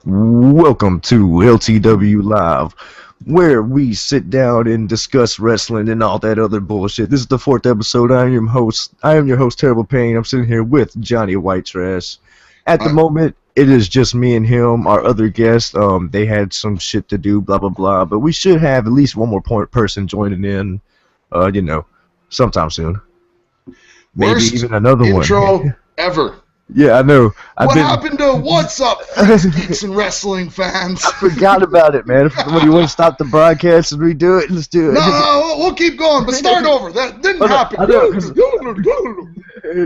Welcome to LTWLive, where we sit down and discuss wrestling and all that other bullshit. This is the 4th episode. I am your host, Terrible Pain. I'm sitting here with Johnny White Trash. At the moment, it is just me and him. Our other guest, they had some shit to do, blah blah blah. But we should have at least one more person joining in, sometime soon. Maybe Worst even another intro one. ever. Yeah, I know. What happened to what's up, freaks, geeks, and wrestling fans? I forgot about it, man. What, do you want to stop the broadcast and redo it? Let's do it. No, we'll keep going, but start over. That didn't happen.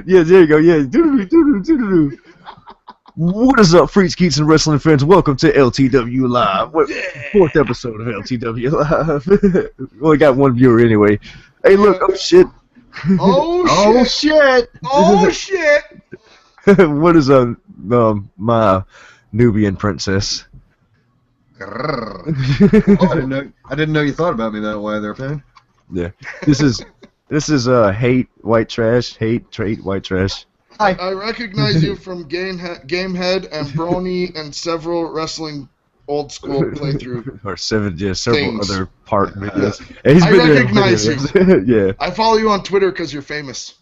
Yeah, there you go. Yeah. What is up, freaks, geeks, and wrestling fans? Welcome to LTW Live. 4th episode of LTW Live. We only got one viewer anyway. Hey, look. Oh, shit. Oh, shit. Oh, shit. What is my Nubian princess? I didn't know you thought about me that way there, Pan. Yeah. This is hate white trash. Hate trait white trash. Hi. I recognize you from Gamehead and Brony and several wrestling old school playthrough. Or several things. other part videos. Yeah. I recognize you. Yeah. I follow you on Twitter because you're famous.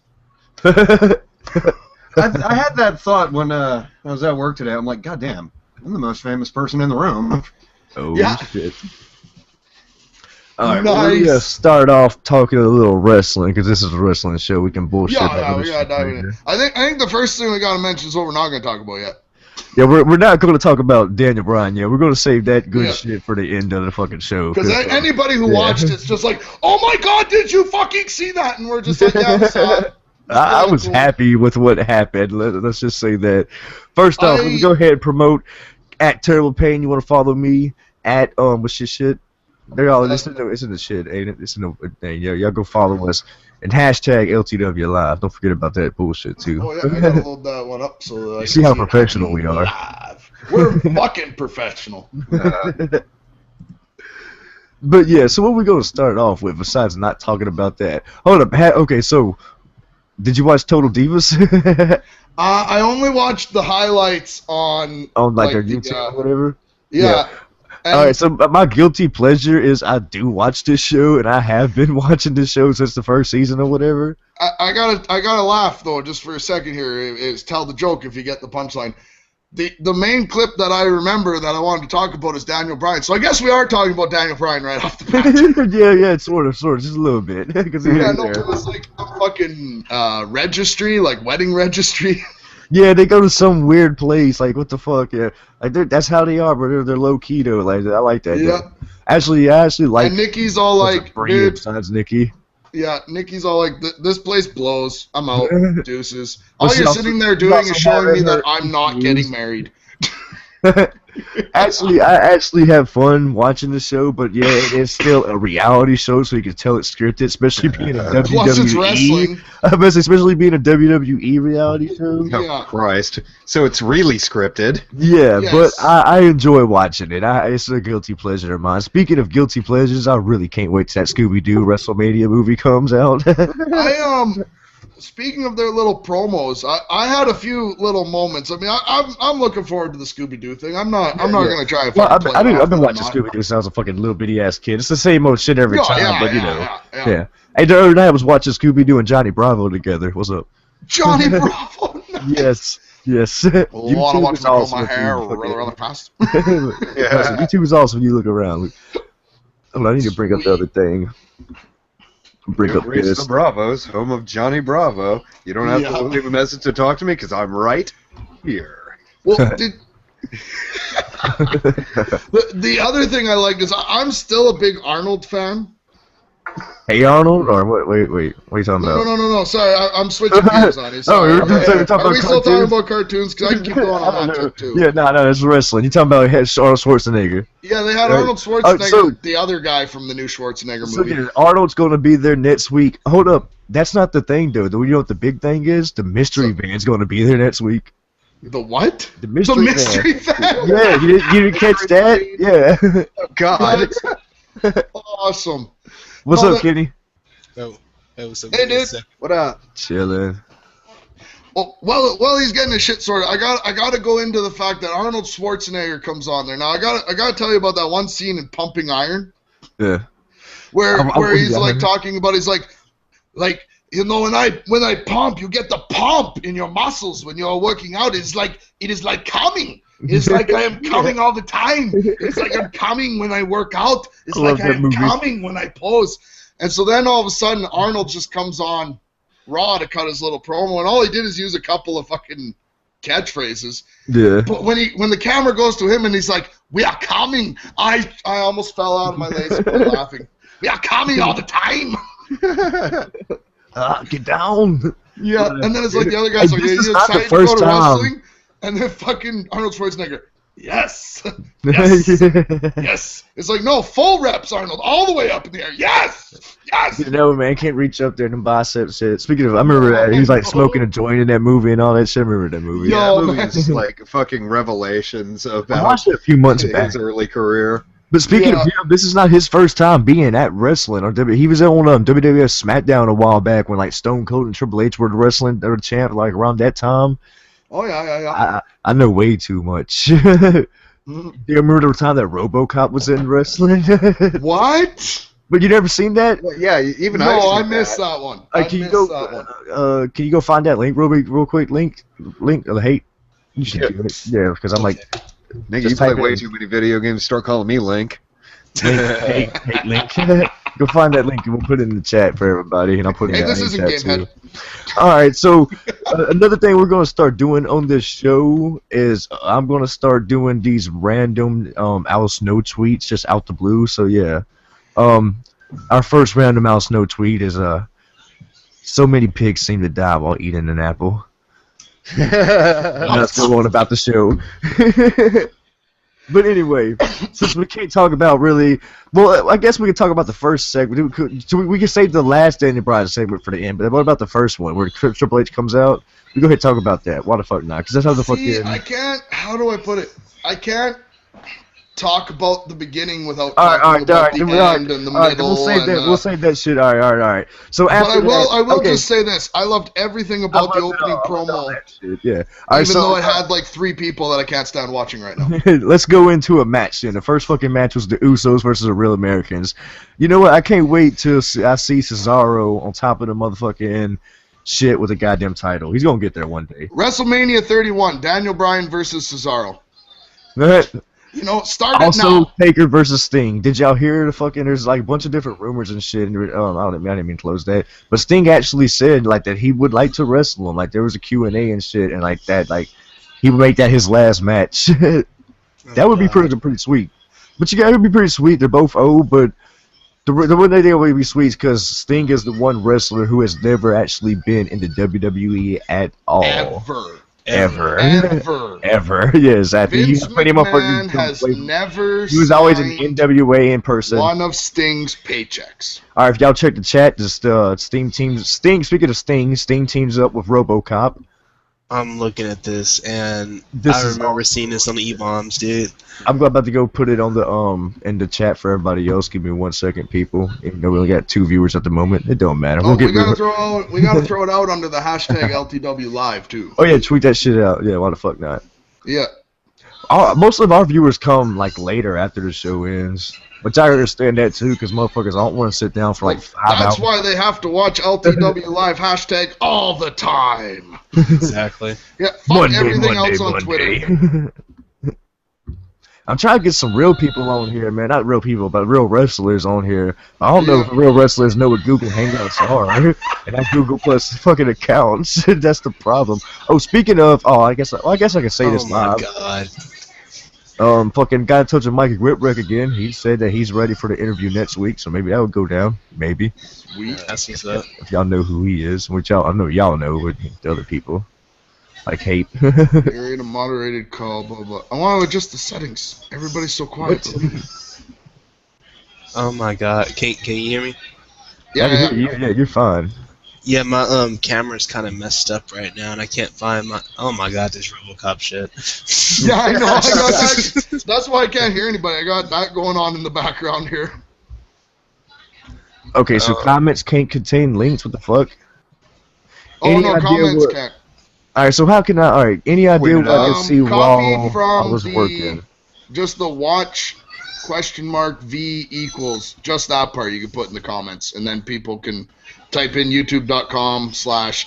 I had that thought when I was at work today. I'm like, God damn, I'm the most famous person in the room. Oh, yeah. Shit. Alright, nice. We're going to start off talking a little wrestling, because this is a wrestling show. We can bullshit. Yeah, we got to dive in. I think the first thing we got to mention is what we're not going to talk about yet. Yeah, we're not going to talk about Daniel Bryan yet. We're going to save that good shit for the end of the fucking show. Because anybody who watched it's just like, oh my god, did you fucking see that? And we're just like, yeah, we saw it. I was happy with what happened. Let's just say that. First off, let me go ahead and promote at Terrible Pain. You want to follow me at what's your shit? They're all it's in the shit, ain't it? It's in the thing. Yeah, y'all go follow us and hashtag LTW Live. Don't forget about that bullshit too. Oh yeah, I gotta load that one up so that I see how professional we are. Live. We're fucking professional. But yeah, so what we're gonna start off with besides not talking about that? Hold up. Okay, so. Did you watch Total Divas? I only watched the highlights on like their YouTube or whatever. Yeah. All right. So my guilty pleasure is I do watch this show, and I have been watching this show since the first season or whatever. I gotta laugh though, just for a second here. Is tell the joke if you get the punchline. The main clip that I remember that I wanted to talk about is Daniel Bryan. So I guess we are talking about Daniel Bryan right off the bat. yeah, sort of, just a little bit. It was like a fucking registry, like wedding registry. Yeah, they go to some weird place. Like, what the fuck? Yeah, like that's how they are, but they're low key though. Like, I like that. Yeah. Actually, I actually like. And Nikki's all like, dude. Besides Nikki. Yeah, Nikki's all like, this place blows. I'm out. Deuces. All you're sitting there doing is showing me that I'm not getting married. Actually, I actually have fun watching the show, but yeah, it is still a reality show, so you can tell it's scripted, especially being a WWE. Plus, it's wrestling. Especially being a WWE reality show. Oh, Christ. So it's really scripted. Yeah, yes. But I enjoy watching it. It's a guilty pleasure of mine. Speaking of guilty pleasures, I really can't wait till that Scooby-Doo WrestleMania movie comes out. Speaking of their little promos, I had a few little moments. I mean, I'm looking forward to the Scooby-Doo thing. I'm not gonna try. I've been watching Scooby-Doo since I was a fucking little bitty ass kid. It's the same old shit every time, but you know. Yeah. Hey, the other night I was watching Scooby-Doo and Johnny Bravo together. What's up? Johnny Bravo. Yes. Well, I want to watch me grow my hair really fast. Yeah. YouTube is awesome when you look around. I need to bring up the other thing. Bring up this. The Bravos, home of Johnny Bravo. You don't have to leave a message to talk to me because I'm right here. Well, the other thing I like is I'm still a big Arnold fan. Hey Arnold, or wait, what are you talking about? No. Sorry, I'm switching gears on you. Are we still talking about cartoons? Because I can keep going on that too. Yeah, no, that's wrestling. You talking about Arnold Schwarzenegger? Yeah, they had Arnold Schwarzenegger, the other guy from the new Schwarzenegger movie. So, Arnold's going to be there next week. Hold up, that's not the thing though. You know what the big thing is? The mystery van's going to be there next week. The what? The mystery van. Yeah, you didn't catch that? Yeah. Oh, God. Awesome. What's up, Kenny? Oh, that was so hey, dude. What up? Chilling. Oh, well, he's getting his shit sorted. I got to go into the fact that Arnold Schwarzenegger comes on there. Now, I got to tell you about that one scene in Pumping Iron. Yeah. Where he's like talking about, he's like, you know, when I pump, you get the pump in your muscles when you're working out. It is like coming. It's like I am coming all the time. It's like I'm coming when I work out. It's like I am coming when I pose. And so then all of a sudden Arnold just comes on Raw to cut his little promo, and all he did is use a couple of fucking catchphrases. Yeah. But when the camera goes to him and he's like, "We are coming," I almost fell out of my lazy boy laughing. We are coming all the time. Get down. Yeah, and then it's like the other guy's like, "Are you excited to go to wrestling?" And then fucking Arnold Schwarzenegger, yes, yes, yes. It's like, no, full reps, Arnold, all the way up in the air. Yes, yes. You know, man, can't reach up there and bicep shit. Speaking of, I remember that he was like smoking a joint in that movie and all that shit. I remember that movie. Yeah, that movie is like fucking revelations about I watched it a few months back. His early career. But speaking of him, this is not his first time being at wrestling. He was on WWF SmackDown a while back when like Stone Cold and Triple H were wrestling. They were champ like around that time. Oh yeah. I know way too much. Do you remember the time that RoboCop was in wrestling? What? But you never seen that? Well, yeah, even I missed that one. Can you go find that link real quick? Link of the hate. You should do it. Yeah, because I'm like. Nigga, you play way too many video games. Start calling me Link. Hate Link. Go find that link and we'll put it in the chat for everybody, and I'll put it in the chat too. All right, so another thing we're going to start doing on this show is I'm going to start doing these random Al Snow tweets just out the blue. So yeah, our first random Al Snow tweet is so many pigs seem to die while eating an apple. That's the one about the show. But anyway, since we can't talk about really, well, I guess we can talk about the first segment. We can save the last Daniel Bryan segment for the end. But what about the first one, where Triple H comes out? We go ahead and talk about that. Why the fuck not? Because that's how the fuck. I can't. How do I put it? I can't talk about the beginning without talking about the end and the middle. We'll save that shit. All right. So after I will just say this: I loved everything about the opening promo. Yeah. Even though I had like 3 people that I can't stand watching right now. Let's go into a match then. The first fucking match was the Usos versus the Real Americans. You know what? I can't wait till I see Cesaro on top of the motherfucking shit with a goddamn title. He's gonna get there one day. WrestleMania 31: Daniel Bryan versus Cesaro. You know, start also, it now. Taker versus Sting. Did y'all hear the fucking? There's like a bunch of different rumors and shit. And, I didn't mean to close that. But Sting actually said like that he would like to wrestle him. Like there was a Q&A and shit, and like that, like he would make that his last match. That would be pretty sweet. But it would be pretty sweet. They're both old, but the one they would be sweet is because Sting is the one wrestler who has never actually been in the WWE at all. Ever. Yeah, exactly. Vince McMahon has never. He was always in NWA in person. One of Sting's paychecks. All right, if y'all check the chat, just Sting teams. Speaking of Sting teams up with RoboCop. I'm looking at this, and I remember seeing this on the E-Bombs, dude. I'm about to go put it on the in the chat for everybody else. Give me 1 second, people. Even though we only got 2 viewers at the moment, it don't matter. We gotta throw it out under the hashtag LTWLive too. Oh yeah, tweet that shit out. Yeah, why the fuck not? Yeah. Most of our viewers come like later after the show ends. Which I understand that too, because motherfuckers don't want to sit down for like 5 hours. That's why they have to watch LTWLive hashtag all the time. Exactly. Yeah, fuck everything else on Twitter. I'm trying to get some real people on here, man. Not real people, but real wrestlers on here. I don't know if real wrestlers know what Google Hangouts are. And I Google Plus fucking accounts. That's the problem. Oh, speaking of, I guess I can say this live. Oh my god. Fucking got in touch with Mike Whipwreck again. He said that he's ready for the interview next week, so maybe that would go down. Maybe. Sweet. That's what's up. If y'all know who he is, which I know y'all know, but the other people like hate. Create a moderated call, blah blah. I want to adjust the settings. Everybody's so quiet. Oh my god. Can you hear me? Yeah, you're fine. Yeah, my camera's kind of messed up right now, and I can't find my. Oh my god, this RoboCop shit. Yeah, I know. I got that. That's why I can't hear anybody. I got that going on in the background here. Okay, so comments can't contain links. What the fuck? Oh no, comments can't. All right, so how can I? All right, any idea what I can see Copy while from I was working? just the watch $V equals just that part you can put in the comments, and then people can type in youtube.com/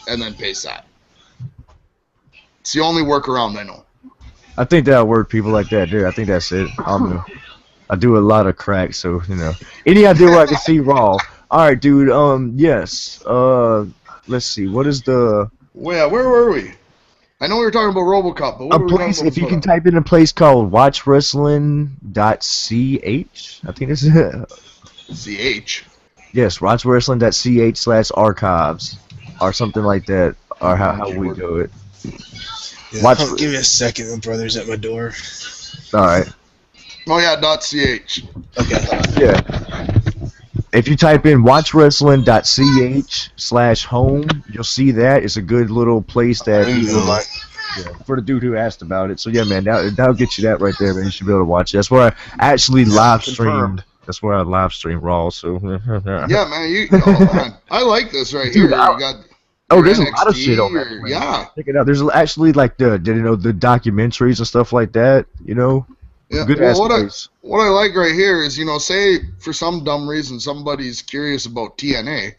and then paste that. It's the only workaround I know. I think that'll work. People like that, dude. I think that's it. I do a lot of crack, so you know. Any idea where I can see Raw? All right, dude. Yes. Let's see. What is the? Where were we? I know we were talking about RoboCop, but what were we talking about? If you can type in a place called watchwrestling.ch, I think this is it. CH. Yes, watchwrestling.ch/archives or something like that, or how we do it. Yeah, give me a second. My brother's at my door. All right. Oh yeah, .ch. Okay. Yeah. If you type in watchwrestling.ch/home, you'll see that. It's a good little place that for the dude who asked about it. So yeah, man, that'll get you that right there, man. You should be able to watch it. That's where I actually live streamed. That's where I live stream Raw. So yeah, man, I like this right here. You got there's a lot of shit on that. Yeah. Check it out. There's actually like the documentaries and stuff like that. You know. Yeah. Well, what I like right here is, say for some dumb reason somebody's curious about TNA,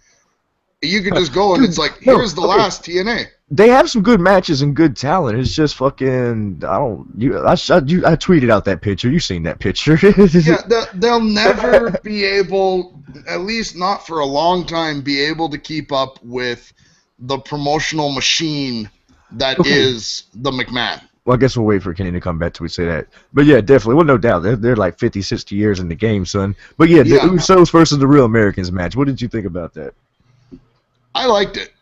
you could just go and it's like, here's the last TNA. They have some good matches and good talent. It's just fucking I tweeted out that picture. You've seen that picture. Yeah, they'll never be able, at least not for a long time, be able to keep up with the promotional machine that is the McMahon. Well, I guess we'll wait for Kenny to come back till we say that. But yeah, definitely. Well, no doubt. They're like 50, 60 years in the game, son. But yeah, the Usos versus the Real Americans match. What did you think about that? I liked it.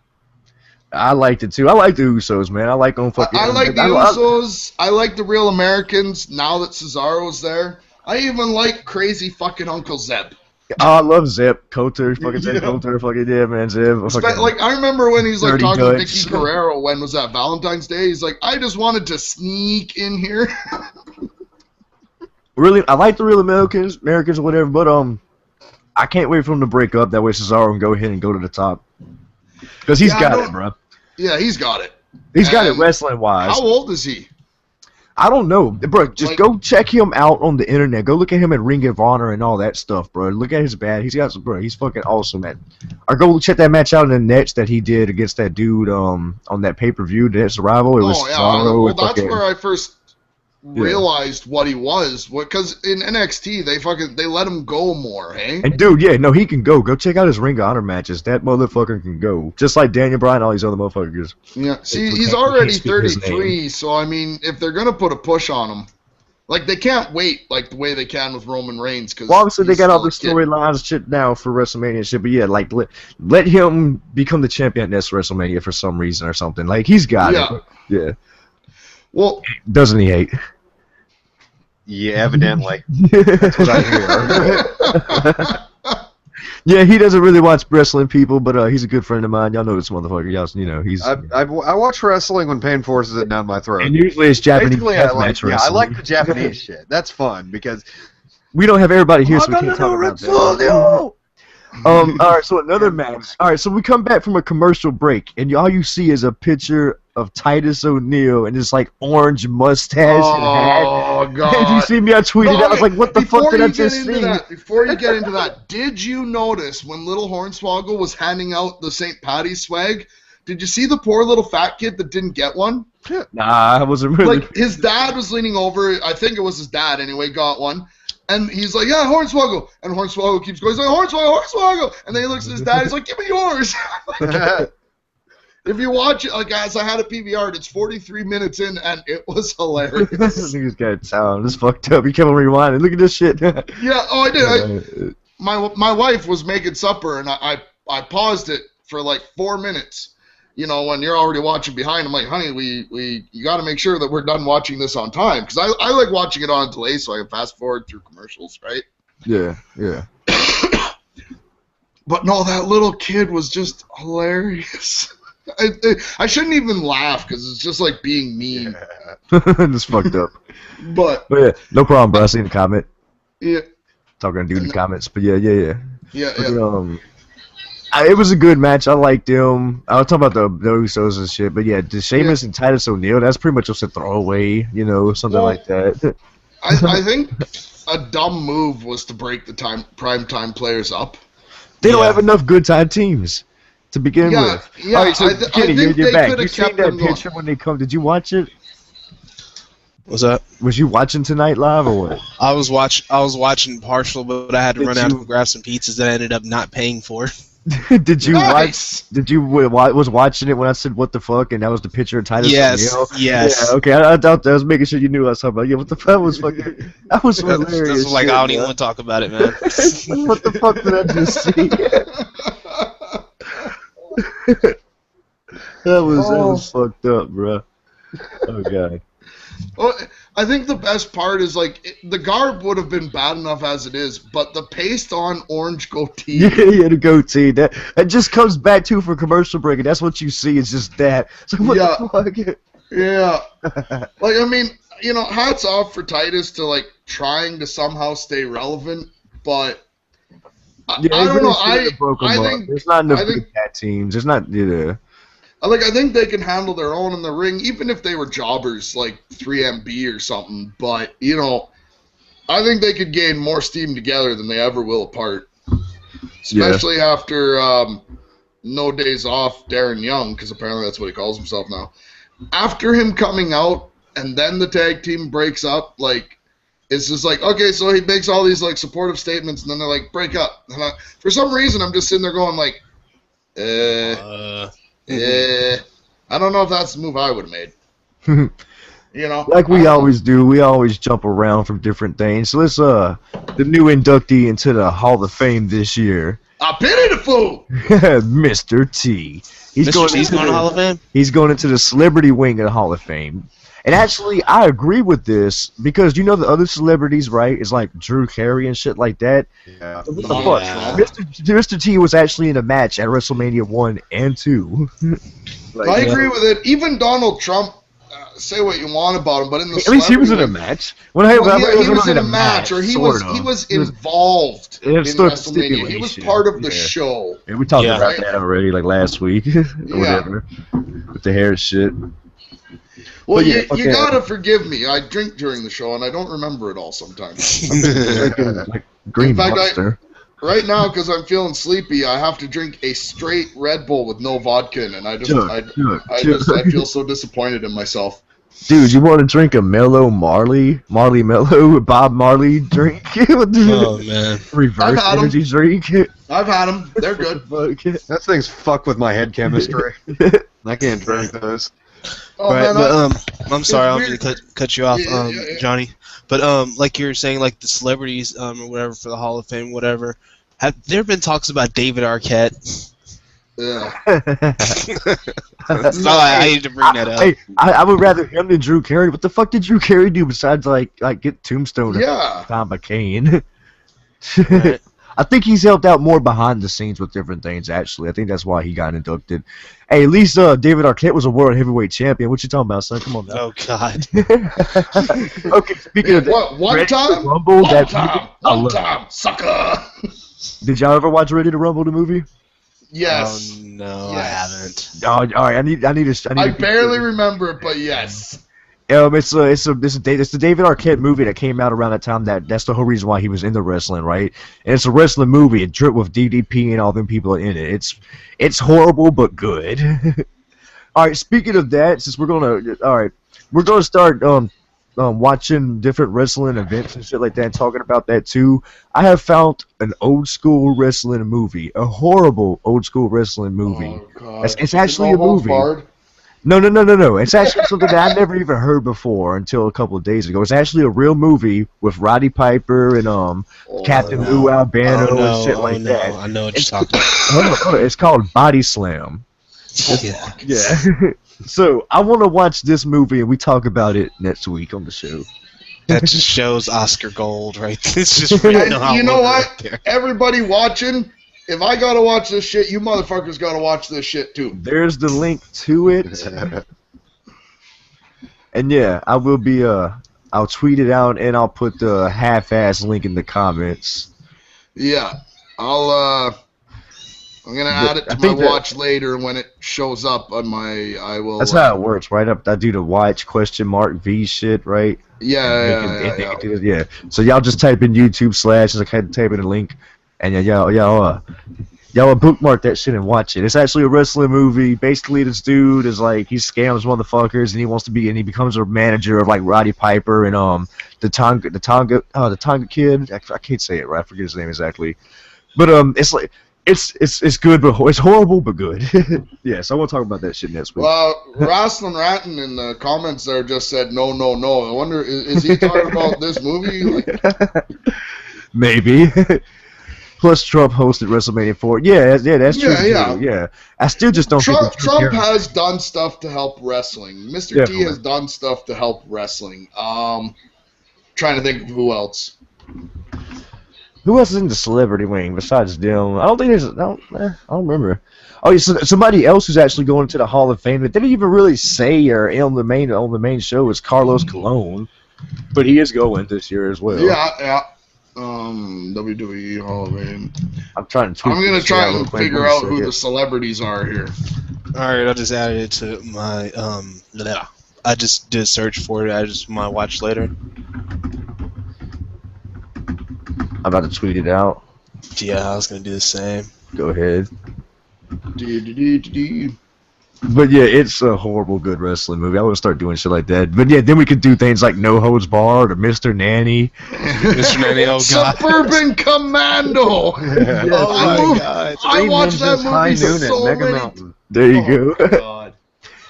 I liked it too. I like the Usos, man. I like them fucking. I like the Usos. I like the Real Americans now that Cesaro's there. I even like crazy fucking Uncle Zeb. Oh, I love Zeb. Coulter, fucking Zeb Coulter, fucking yeah, man, Zeb. Like I remember when he's like talking to Vicky Guerrero. When was that? Valentine's Day. He's like, I just wanted to sneak in here. Really, I like the Real Americans or whatever, but I can't wait for him to break up. That way Cesaro can go ahead and go to the top. Because he's got it, bro. Yeah, he's got it. He's got it wrestling wise. How old is he? I don't know, bro. Just go check him out on the internet. Go look at him at Ring of Honor and all that stuff, bro. Look at his badge. He's got some, bro. He's fucking awesome, man. Or go check that match out in the nets that he did against that dude on that pay-per-view, That's Rival. It was Well, that's where I first realized what he was. Because in NXT they let him go more, hey? And dude, yeah, no, he can go. Go check out his Ring of Honor matches. That motherfucker can go. Just like Daniel Bryan and all these other motherfuckers. Yeah, see, he's already 33, so I mean, if they're gonna put a push on him, like they can't wait like the way they can with Roman Reigns. Cause obviously they got all the storylines shit now for WrestleMania shit, but yeah, like let him become the champion at WrestleMania for some reason or something. Like he's got it. Yeah. Well, doesn't he hate? Yeah, evidently. That's what I hear. Yeah, he doesn't really watch wrestling, people, but he's a good friend of mine. Y'all know this motherfucker. Y'all, he's. I watch wrestling when pain forces it down my throat. And usually it's Japanese match wrestling. Yeah, I like the Japanese shit. That's fun because we don't have everybody here, so we can't talk about that. All right, so another match. All right, so we come back from a commercial break, and all you see is a picture of Titus O'Neil and this like orange mustache and hat. Oh god! Did you see me? I tweeted. I was like, "What the fuck did I just see?" Before you get into that, did you notice when Little Hornswoggle was handing out the St. Patty's swag? Did you see the poor little fat kid that didn't get one? Nah, I wasn't really. Like his dad was leaning over. I think it was his dad anyway. Got one. And he's like, yeah, Hornswoggle. And Hornswoggle keeps going. He's like, Hornswoggle. And then he looks at his dad. He's like, give me yours. If you watch it, like, as I had a PVR, it's 43 minutes in, and it was hilarious. This nigga's got sound. This fucked up. He kept on rewinding. Look at this shit. Yeah, I did. My wife was making supper, and I paused it for like 4 minutes. You know, when you're already watching behind, I'm like, honey, you got to make sure that we're done watching this on time. Because I like watching it on delay so I can fast forward through commercials, right? Yeah. But no, that little kid was just hilarious. I shouldn't even laugh because it's just like being mean. This fucked up. But yeah, no problem, bro. I seen the comment. Yeah. Talking to dude in the comments, but yeah. It was a good match. I liked him. I was talking about the Usos and shit, but yeah, the Sheamus and Titus O'Neil, that's pretty much just a throwaway, you know, something like that. I think a dumb move was to break the primetime players up. They don't have enough good time teams to begin with. Yeah, All right, so Kenny, you're back. You seen that picture going. when they come? Did you watch it? What's up? Was you watching tonight live or what? I was watching partial, but I had to run out and grab some pizzas that I ended up not paying for. Did you watch? Did you was watching it when I said what the fuck and that was the picture of Titus? Yes. Yeah, okay. I thought I was making sure you knew what I was talking about. Yeah, what the fuck was fucking? That was hilarious. This was like, I don't even want to talk about it, man. What the fuck did I just see? That was fucked up, bro. Oh god. Well, I think the best part is like the garb would have been bad enough as it is, but the paste on orange goatee. Yeah, the goatee. That just comes back to for commercial break, and that's what you see. Is just that. So what the fuck? Yeah. Like I mean, you know, hats off for Titus to like trying to somehow stay relevant, but I don't know. I think there's not enough good tag teams. There's not. I think they can handle their own in the ring, even if they were jobbers like 3MB or something. But, you know, I think they could gain more steam together than they ever will apart. Especially after No Days Off Darren Young, because apparently that's what he calls himself now. After him coming out and then the tag team breaks up, like, it's just like, okay, so he makes all these, like, supportive statements, and then they're like, break up. And for some reason, I'm just sitting there going, like, I don't know if that's the move I would have made. You know, like we always do, we always jump around from different things. So let's the new inductee into the Hall of Fame this year. I pity the fool. Mr. T. He's going to the Hall of Fame. He's going into the celebrity wing of the Hall of Fame. And actually, I agree with this because you know the other celebrities, right? Is like Drew Carey and shit like that. Yeah. What the fuck? Mr. T was actually in a match at WrestleMania 1 and 2. I agree with it. Even Donald Trump, say what you want about him, but in the at least he was in a match. He was in a match, or he was involved in WrestleMania. He was part of the show. Yeah, we talked about that already, like last week, or whatever, with the hair shit. Well, you gotta forgive me. I drink during the show, and I don't remember it all sometimes. Like Green Monster. Right now, because I'm feeling sleepy, I have to drink a straight Red Bull with no vodka in it. And I feel so disappointed in myself. Dude, you want to drink a Mellow Marley Mellow, Bob Marley drink? Oh, man. Reverse energy drink? I've had them. They're good. That thing's fuck with my head chemistry. I can't drink those. Oh, right, man, but I'm sorry, I'm gonna cut you off, Johnny. But like you're saying, like the celebrities or whatever for the Hall of Fame, whatever. Have there been talks about David Arquette? Yeah. So I need to bring that up. I would rather him than Drew Carey. What the fuck did Drew Carey do besides like get Tombstone? Tom McCain. Right. I think he's helped out more behind the scenes with different things, actually. I think that's why he got inducted. Hey, at least David Arquette was a world heavyweight champion. What you talking about, son? Come on now. Oh, God. Okay, speaking of that. One time? Rumble, one time, sucker! Did y'all ever watch Ready to Rumble, the movie? Yes. Oh, no, I haven't. Oh, all right, I need to. I barely remember it, but yes. It's the David Arquette movie that came out around that time. That's the whole reason why he was into wrestling, right? And it's a wrestling movie. It dripped with DDP and all them people in it. It's horrible but good. All right. Speaking of that, since we're gonna start watching different wrestling events and shit like that, and talking about that too. I have found an old school wrestling movie, a horrible old school wrestling movie. Oh, God. It's actually a movie. No. It's actually something that I never even heard before until a couple of days ago. It's actually a real movie with Roddy Piper and Captain Lou Albano and shit like that. I know what you're talking about. Hold on. It's called Body Slam. Yeah. So I want to watch this movie and we talk about it next week on the show. That just shows Oscar Gold, right? It's just you know what? Everybody watching. If I gotta watch this shit, you motherfuckers gotta watch this shit too. There's the link to it. And yeah, I will be I'll tweet it out and I'll put the half-ass link in the comments. Yeah. I'll I'm gonna add it to my watch later, and when it shows up on my, I will. That's how it works, right? I do the watch /V shit, right? Yeah. So y'all just type in YouTube / just kind of type in a link, and y'all bookmark that shit and watch it. It's actually a wrestling movie. Basically, this dude is like, he scams motherfuckers, and he becomes a manager of like Roddy Piper and the Tonga kid. I can't say it right. I forget his name exactly. But it's like it's good, but it's horrible, but good. Yeah, so I want to talk about that shit next week. Wrestling Ratton in the comments there just said no. I wonder, is he talking about this movie? Like, maybe. Plus, Trump hosted WrestleMania 4. Yeah, that's true. Yeah. I still just don't think Trump has done stuff to help wrestling. Mr. T has done stuff to help wrestling. Trying to think of who else. Who else is in the celebrity wing besides them? I don't think there's. I don't remember. Oh, yeah, so somebody else who's actually going to the Hall of Fame that didn't even really say or on the main show is Carlos Colon, but he is going this year as well. Yeah. WWE Hall of Fame. I'm trying to. I'm gonna try and figure out who the celebrities are here. All right, I just added it to my I just did a search for it. I just might watch later. I'm about to tweet it out. Yeah, I was gonna do the same. Go ahead. But yeah, it's a horrible good wrestling movie. I want to start doing shit like that. But yeah, then we could do things like No Holds Barred or Mr. Nanny. Mr. Nanny, oh god. Suburban Commando. Yeah. Oh my god. I watched that movie so many. Mountain. There you go. God.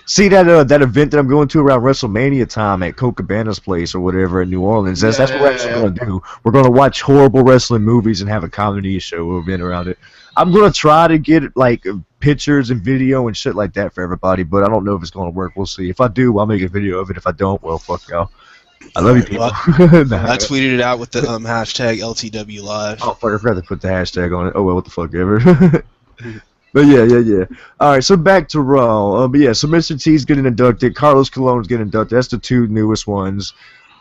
See that event that I'm going to around WrestleMania time at Coke Cabana's place or whatever in New Orleans. That's what we're actually going to do. We're going to watch horrible wrestling movies and have a comedy show event around it. I'm going to try to get like pictures and video and shit like that for everybody, but I don't know if it's going to work. We'll see. If I do, I'll make a video of it. If I don't, well, fuck y'all. I love you people. Well, I tweeted it out with the hashtag LTWLive. Oh, fuck, I forgot to put the hashtag on it. Oh, well, what the fuck ever. But yeah. All right, so back to Raw. But yeah, so Mr. T's getting inducted. Carlos Colon's getting inducted. That's the two newest ones.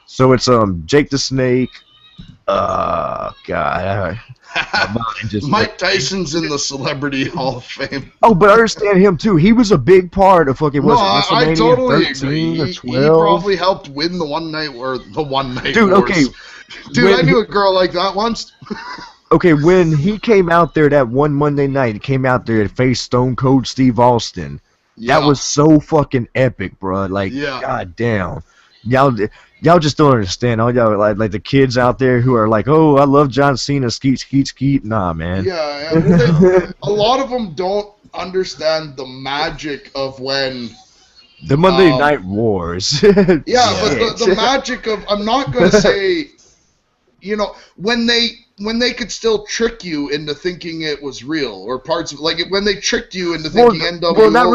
So it's Jake the Snake. God. Mike Tyson's in the Celebrity Hall of Fame. Oh, but I understand him too. He was a big part of fucking. I totally agree. Or 12? He probably helped win the one night Dude, wars. Okay. Dude, I knew a girl like that once. Okay, when he came out there that one Monday night, he came out there and faced Stone Cold Steve Austin. Yeah. That was so fucking epic, bro. Like, goddamn. Y'all just don't understand. All y'all like the kids out there who are like, oh, I love John Cena, skeet. Nah, man. Yeah. A lot of them don't understand the magic of when the Monday Night Wars. But the magic of, I'm not gonna say, when they could still trick you into thinking it was real, or parts of, like, when they tricked you into thinking NWO was not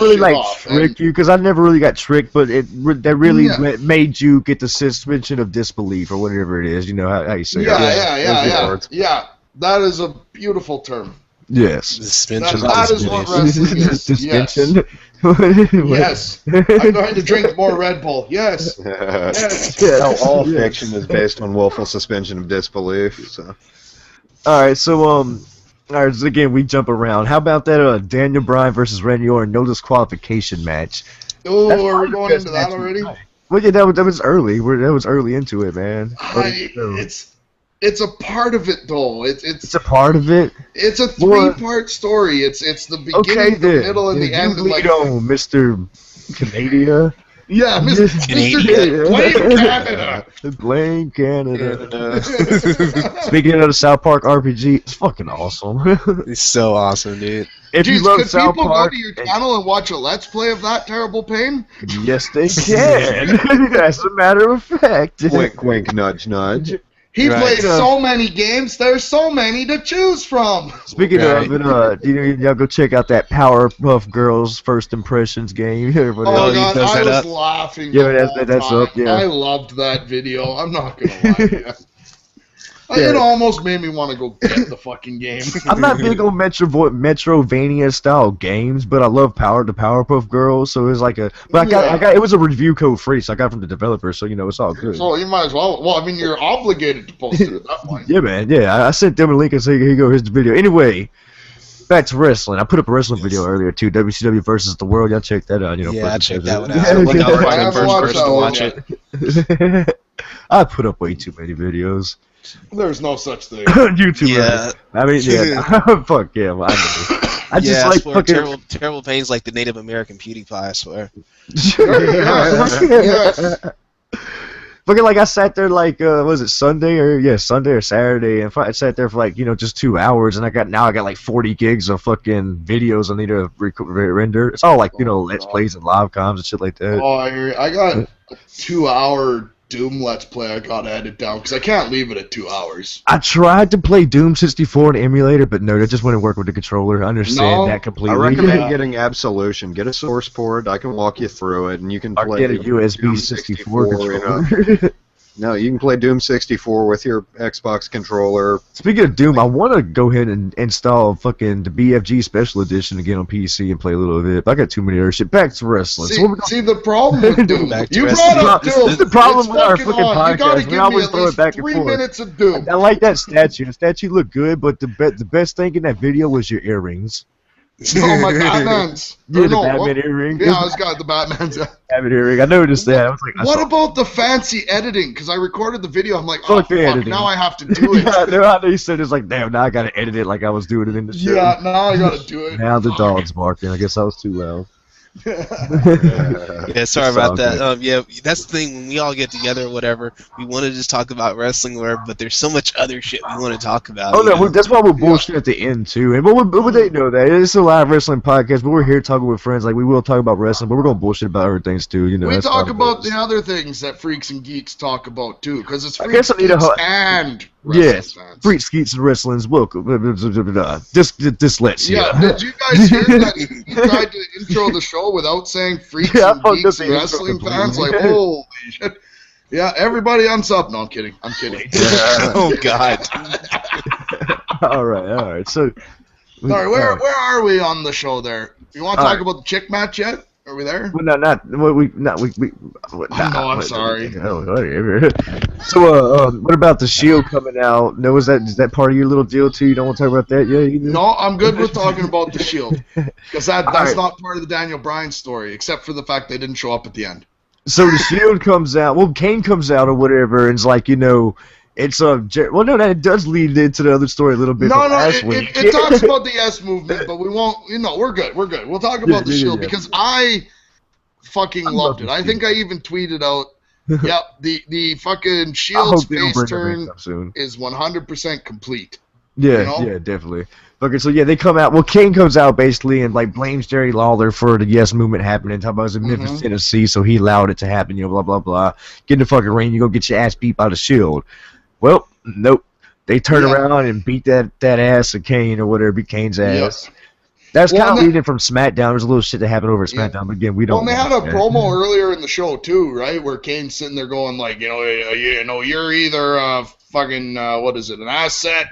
really like trick you, because I never really got tricked, but that really made you get the suspension of disbelief or whatever it is. You know how you say it. Yeah. That is a beautiful term. Yes. Suspension. That is what wrestling is. Suspension. Yes. I'm going to drink more Red Bull. Yes. All fiction is based on willful suspension of disbelief. So. All right, so again, we jump around. How about that Daniel Bryan versus Randy Orton no disqualification match? Oh, are we going into that already? Well, yeah, that was early. That was early into it, man. It's a part of it, though. It's a part of it. It's a 3-part story. It's the beginning, the middle, and the end. Mr. Canada. Yeah, Mr. Blame Canada. Speaking of the South Park RPG, it's fucking awesome. It's so awesome, dude. If you love South people Park, go to your channel and watch a Let's Play of that terrible pain? Yes, they can. As a matter of fact. Wink, wink, nudge, nudge. He played so many games. There's so many to choose from. Speaking of it, y'all go check out that Powerpuff Girls First Impressions game. Oh God, I was laughing. Yeah, that's up. Yeah, I loved that video. I'm not gonna lie. It almost made me want to go get the fucking game. I'm not big on Metrovania style games, but I love the Powerpuff Girls. So it was like but I got it was a review code free, so I got it from the developer. So it's all good. So you might as well. Well, I mean, you're obligated to post it at that point. Yeah, man. Yeah, I sent them a link and said, here you go, here's the video. Anyway, back to wrestling. I put up a wrestling video earlier too. WCW versus the World. Y'all check that out. You know, Yeah, I checked that one Yeah. out. I was I the haven't first watched person that to one watch yet. it. I put up way too many videos. There's no such thing. YouTube. Yeah. I mean, yeah. Fuck yeah. Well, I just I like swear, fucking. terrible pains like the Native American PewDiePie. I swear. Yes. Fucking like I sat there like was it Sunday or Saturday, and I sat there for like just 2 hours, and I got like 40 gigs of fucking videos I need to render. It's all like let's plays and live comms and shit like that. Oh, I hear you. I got a 2-hour Doom Let's Play I got to edit down because I can't leave it at 2 hours. I tried to play Doom 64 in the emulator, but no, that just wouldn't work with the controller. I understand that completely. I recommend getting Absolution. Get a source port. I can walk you through it, and you can play. Get a USB 64 controller. No, you can play Doom 64 with your Xbox controller. Speaking of Doom, I want to go ahead and install fucking the BFG Special Edition again on PC and play a little bit. But I got too many other shit. Back to wrestling. See the problem with Doom. Back You to brought up This Doom. is the problem with our fucking fucking on. You gotta podcast. We give always me at throw it least back and 3 forth. minutes of Doom. I like that statue. The statue looked good, but the best thing in that video was your earrings. Oh, my Batman's. Yeah, the No, Batman what? earring. Yeah, I was got the Batman's. Batman earring. I noticed that. I was like, What about the fancy editing? Because I recorded the video. I'm like, oh, Fuck the fuck, editing. now I have to do it. Yeah, no, I know you said it's like, damn, now I gotta edit it like I was doing it in the show. Yeah, now I gotta do it. Now the dog's barking. I guess I was too loud. Yeah, sorry It's about all that. good. Yeah, that's the thing. When we all get together or whatever, we want to just talk about wrestling or whatever, but there's so much other shit we want to talk about. Oh you no, know? that's why we're bullshit at the end too. And but they know that it's a live wrestling podcast. But we're here talking with friends. Like we will talk about wrestling, but we're gonna bullshit about other things too. We that's talk how it about goes. the other things that freaks and geeks talk about too, because it's I freaks, guess I need a geeks, ho- and wrestling Yes, fans. freaks, skeets, and wrestling's welcome. Dyslexia. Yeah, did you guys hear that he tried to intro the show without saying freaks Yeah, I and fucked up geeks the and intro wrestling completely. fans? Like, holy shit. Yeah, everybody on sub. No, I'm kidding. I'm kidding. Oh God. all right. So, Sorry, where are we on the show there? You want to All talk right. about the chick match yet? Are we there? Well, not we. No, I'm sorry. Whatever. So, what about the Shield coming out? No, is that part of your little deal too? You don't want to talk about that yet? Either? No, I'm good with talking about the Shield. Because that's right. not part of the Daniel Bryan story, except for the fact they didn't show up at the end. So the Shield comes out. Well, Kane comes out or whatever, and it's like it's well, no, that does lead into the other story a little bit. No, from last it week. talks about the yes movement, but we won't. We're good. We're good. We'll talk about the Shield because I fucking loved it. I think I even tweeted out. Yep, the fucking Shield's face turn soon. is 100% complete. Yeah, yeah, definitely. Okay, so yeah, they come out. Well, Kane comes out basically and like blames Jerry Lawler for the yes movement happening. Talking about it was in Memphis, Tennessee, so he allowed it to happen. Blah blah blah. Get in the fucking ring. You go get your ass beat by the Shield. Well, nope. They turn around and beat that ass of Kane or whatever, beat Kane's ass. Yep. That's kind of leading from SmackDown. There's a little shit that happened over at SmackDown, but again, we don't. Well, and they had a promo earlier in the show too, right? Where Kane's sitting there going like, you're either fucking what is it, an asset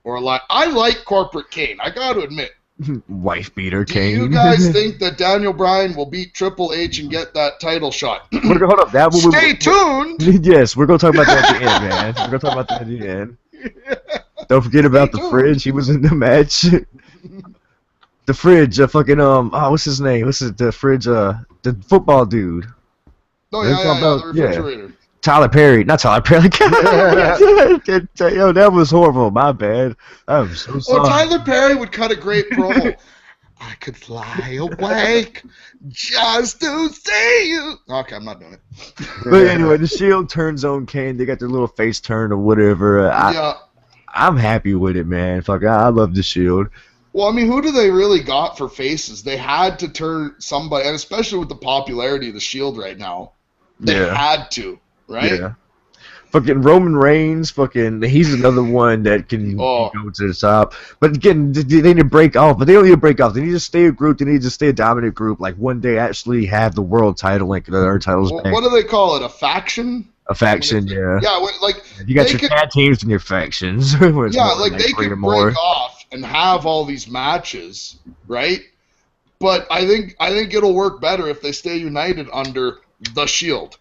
or like. I like corporate Kane. I got to admit. Wife beater Do Kane. you guys think that Daniel Bryan will beat Triple H and get that title shot? Hold up, that one. Stay tuned. Yes, we're gonna talk about that at the end, man. We're gonna talk about that at the end. Don't forget about the fridge. He was in the match. The fridge, what's his name? What's it? The fridge, the football dude. Oh the refrigerator. Tyler Perry, not Tyler Perry. Yo, that was horrible. My bad. I'm so sorry. Oh, Tyler Perry would cut a great promo. I could lie awake just to see you. Okay, I'm not doing it. But anyway, the Shield turns on Kane. They got their little face turn or whatever. I'm happy with it, man. Fuck, I love the Shield. Well, I mean, who do they really got for faces? They had to turn somebody, and especially with the popularity of the Shield right now, they had to, right? Yeah. Fucking Roman Reigns, he's another one that can go to the top. But again, they need to break off. But they don't need to break off. They need to stay a group. They need to stay a dominant group. Like one day, actually have the world title and the other titles back. What do they call it? A faction? A faction, yeah. Yeah, like you got your tag teams and your factions. Yeah, like they could more. break off and have all these matches, right? But I think it'll work better if they stay united under the Shield.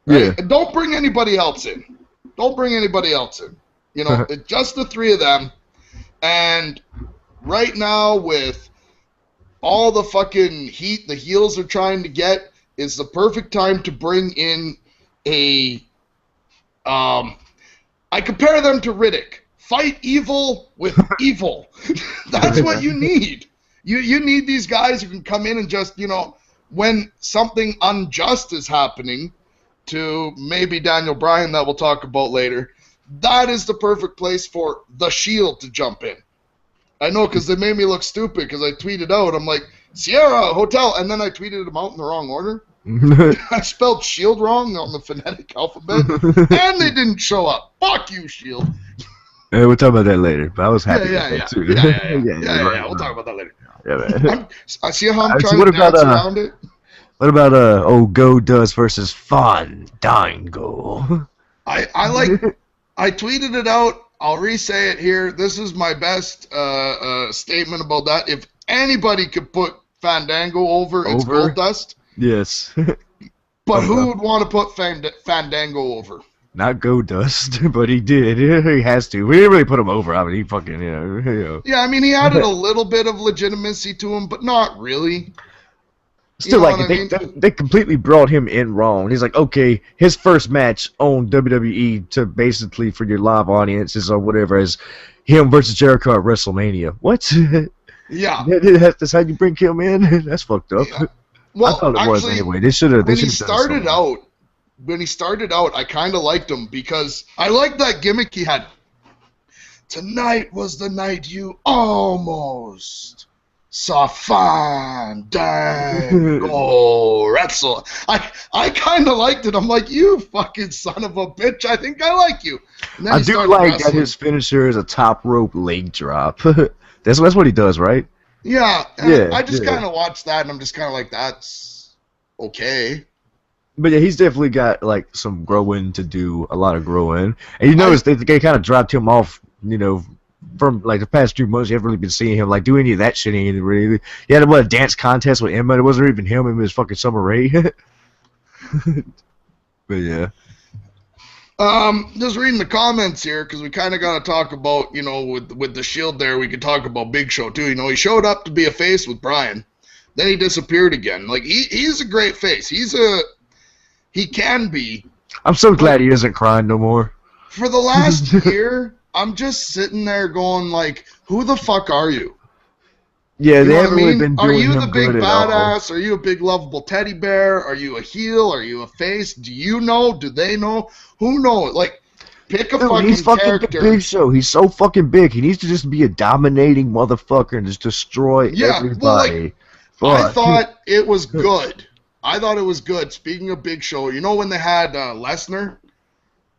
Right? Yeah. And don't bring anybody else in. Don't bring anybody else in. It's just the three of them. And right now, with all the fucking heat the heels are trying to get, is the perfect time to bring in a I compare them to Riddick. Fight evil with evil. That's what you need. You need these guys who can come in and just, when something unjust is happening to maybe Daniel Bryan that we'll talk about later, that is the perfect place for the Shield to jump in. I know, because they made me look stupid because I tweeted out, I'm like, Sierra Hotel, and then I tweeted them out in the wrong order. I spelled Shield wrong on the phonetic alphabet, and they didn't show up. Fuck you, Shield. We'll talk about that later, but I was happy with that too. Yeah, we'll talk about that later. I see how I'm trying what to dance around it. What about Goldust versus Fandango? I tweeted it out. I'll re-say it here. This is my best statement about that. If anybody could put Fandango over, it's Goldust. Yes. But who would want to put Fandango over? Not Goldust, but he did. He has to. We didn't really put him over. I mean, he fucking, Yeah, I mean, he added a little bit of legitimacy to him, but not really. Still, they completely brought him in wrong. He's like, okay, his first match on WWE to basically for your live audiences or whatever is him versus Jericho at WrestleMania. What? Yeah. That's how you bring him in? That's fucked up. Yeah. Well, I thought it was anyway. They should have. When he started out, I kind of liked him because I liked that gimmick he had. Tonight was the night you almost saw Fandango wrestle. I kind of liked it. I'm like, you fucking son of a bitch. I think I like you. I do like that his finisher is a top rope leg drop. That's what he does, right? Yeah. I just kind of watched that, and I'm just kind of like, that's okay. But yeah, he's definitely got like some growing to do, a lot of growing. And you notice they kind of dropped him off, from like the past 2 months. You haven't really been seeing him like do any of that shit. Really, he had a dance contest with Emma. It wasn't even him. It was fucking Summer Rae. But yeah. Just reading the comments here because we kind of got to talk about, with the Shield there, we could talk about Big Show too. He showed up to be a face with Bryan, then he disappeared again. Like he's a great face. He can be. I'm so glad he isn't crying no more. For the last year, I'm just sitting there going like, who the fuck are you? Yeah, they haven't really been doing Are you him the big good badass? Are you a big lovable teddy bear? Are you a heel? Are you a face? Do you know? Do they know? Who knows? Like, pick a he's fucking character. Big Show. He's so fucking big. He needs to just be a dominating motherfucker and just destroy everybody. Well, I thought it was good. I thought it was good. Speaking of Big Show, when they had Lesnar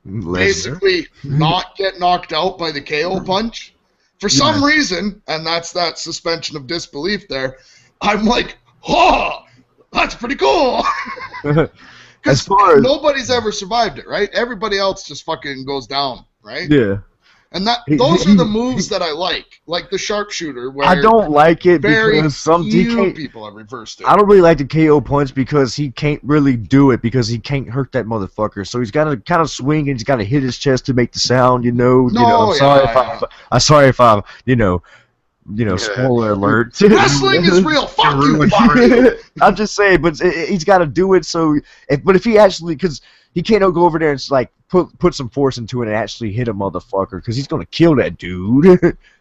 basically not get knocked out by the KO punch? For some reason, and that's that suspension of disbelief there, I'm like, oh, that's pretty cool. Because nobody's ever survived it, right? Everybody else just fucking goes down, right? Yeah. And those are the moves that I like the sharpshooter. Where I don't like it because some people have reversed it. I don't really like the KO punch because he can't really do it because he can't hurt that motherfucker. So he's got to kind of swing and he's got to hit his chest to make the sound. I'm sorry if I'm spoiler alert. Wrestling is real. Fuck you. I'm just saying, but he's got to do it. So, if he actually, because he can't go over there and like put some force into it and actually hit a motherfucker, because he's gonna kill that dude.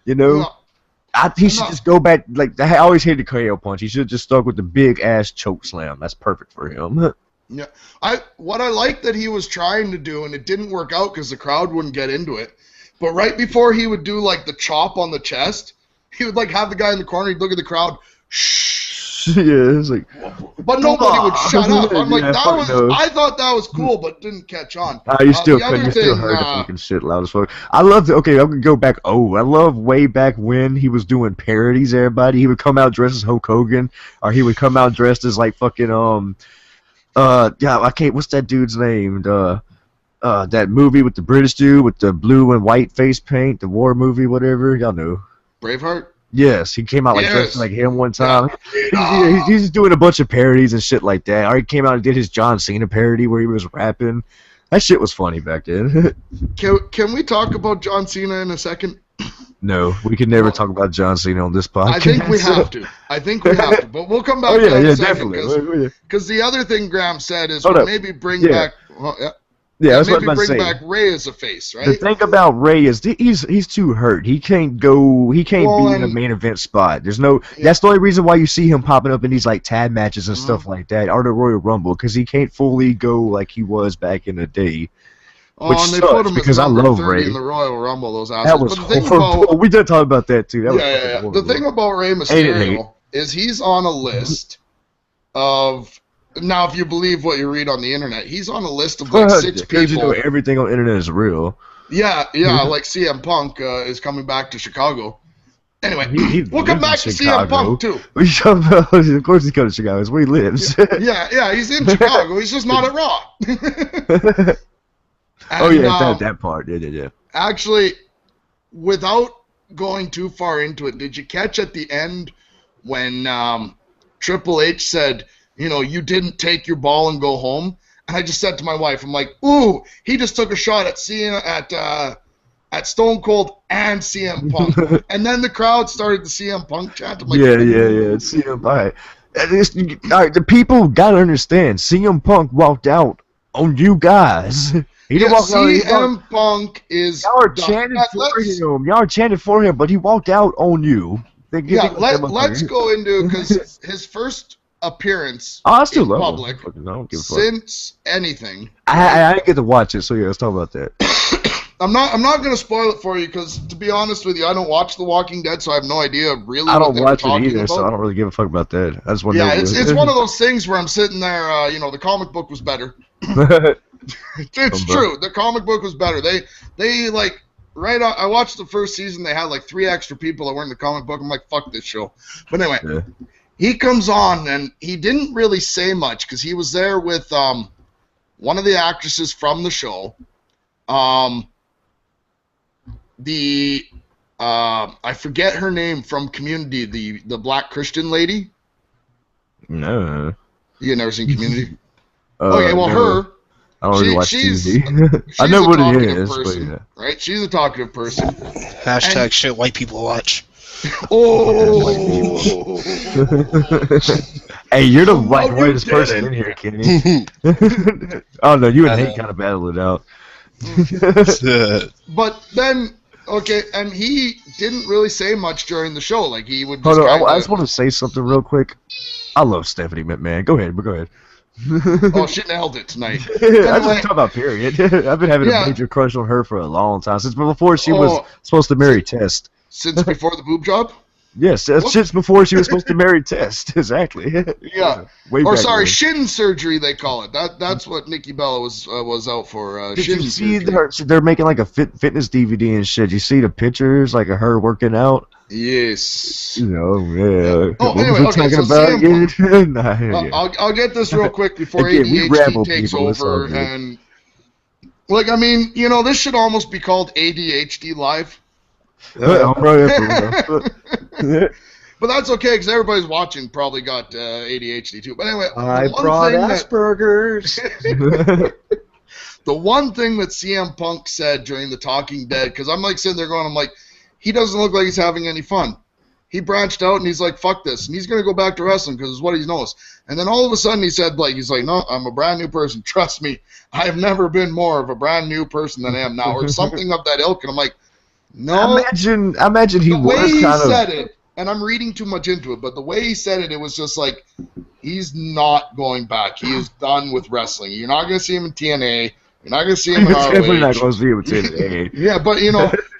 He should just go back. Like I always hated the KO punch. He should have just stuck with the big ass choke slam. That's perfect for him. Yeah, what I like that he was trying to do, and it didn't work out because the crowd wouldn't get into it. But right before he would do like the chop on the chest, he would like have the guy in the corner. He'd look at the crowd. Shh. Yeah, it's like. But nobody would shut up. I'm like, I thought that was cool, but didn't catch on. You still couldn't. You still heard the fucking shit loud as fuck. I love. Okay, I'm gonna go back. I love way back when he was doing parodies. Everybody, he would come out dressed as Hulk Hogan, or he would come out dressed as like fucking I can't. What's that dude's name? That movie with the British dude with the blue and white face paint, the war movie, whatever. Y'all know. Braveheart? Yes, he came out like dressed like him one time. Yeah. He's just doing a bunch of parodies and shit like that. Or he came out and did his John Cena parody where he was rapping. That shit was funny back then. Can we talk about John Cena in a second? No, we can never talk about John Cena on this podcast. I think we have to. But we'll come back to that in a second. Because the other thing Graham said is maybe bring back. Well, that's what I was about to say. Maybe bring back Ray as a face, right? The thing about Ray is he's too hurt. He can't be in a main event spot. There's no. Yeah. That's the only reason why you see him popping up in these like tag matches and stuff like that, or the Royal Rumble, because he can't fully go like he was back in the day. Which and they sucks put him because I love Ray in the Royal Rumble. Those assholes. That was horrible. We did talk about that too. The thing about Rey Mysterio is he's on a list of. Now, if you believe what you read on the internet, he's on a list of like 6 people. You know everything on the internet is real. Yeah, like CM Punk is coming back to Chicago. Anyway, we'll come back to CM Punk too. Of course he's coming to Chicago. It's where he lives. Yeah, he's in Chicago. He's just not at Raw. That part. Yeah. Actually, without going too far into it, did you catch at the end when Triple H said, you didn't take your ball and go home? And I just said to my wife, I'm like, ooh, he just took a shot at Stone Cold and CM Punk. And then the crowd started the CM Punk chant. I'm like, it's CM Punk. All right, the people got to understand, CM Punk walked out on you guys. He didn't walk out. CM Punk is. Y'all are chanting for him. Y'all are chanting for him, but he walked out on you. Let's go into, because his first appearance I still in love public him. I don't give a fuck. Since anything. I didn't get to watch it, so yeah, let's talk about that. I'm not going to spoil it for you, because to be honest with you, I don't watch The Walking Dead, so I have no idea really I don't what watch it either, about. so I don't really give a fuck about that. I just want to know. It's one of those things where I'm sitting there, the comic book was better. It's true. The comic book was better. They like right on, I watched the first season. They had like 3 extra people that were in the comic book. I'm like, fuck this show. But anyway, he comes on and he didn't really say much because he was there with one of the actresses from the show. I forget her name from Community. The black Christian lady. No. You never seen Community? Okay, well, no. her. I don't really watch TV. I She's know a what it talkative is, person, but right? She's a talkative person. Hashtag shit white people watch. Oh! Hey, you're the whitest person in here, Kenny. Oh no, you and Nate kind of battle it out. But then, okay, and he didn't really say much during the show. Like he would. Just I just want to say something real quick. I love Stephanie McMahon. Go ahead. Oh, she nailed it tonight. Anyway, I just talk about period. I've been having a major crush on her for a long time, since before she was supposed to marry Test. Since before the boob job? Yes, since before she was supposed to marry Test. Exactly. Yeah. Shin surgery, they call it. That's what Nikki Bella was out for. Did shin you see surgery. they're making like a fitness DVD and shit? You see the pictures like of her working out? Yes. Yeah. Oh, anyway, okay, I'll get this real quick before ADHD takes over. And, like, I mean, this should almost be called ADHD Live. But that's okay, because everybody's watching probably got ADHD too. But anyway, I brought Asperger's. The one thing that CM Punk said during the Talking Dead, because I'm like sitting there going, I'm like, he doesn't look like he's having any fun. He branched out and he's like, fuck this. And he's going to go back to wrestling because it's what he knows. And then all of a sudden he said, he's like, no, I'm a brand new person. Trust me, I have never been more of a brand new person than I am now, or something of that ilk. And I'm like, no. Imagine he the way was he kind of said it, and I'm reading too much into it, but the way he said it, it was just like, he's not going back. He is done with wrestling. You're not going to see him in TNA. You're not going to see him in ROH. Definitely not going to see him in TNA. Yeah, but,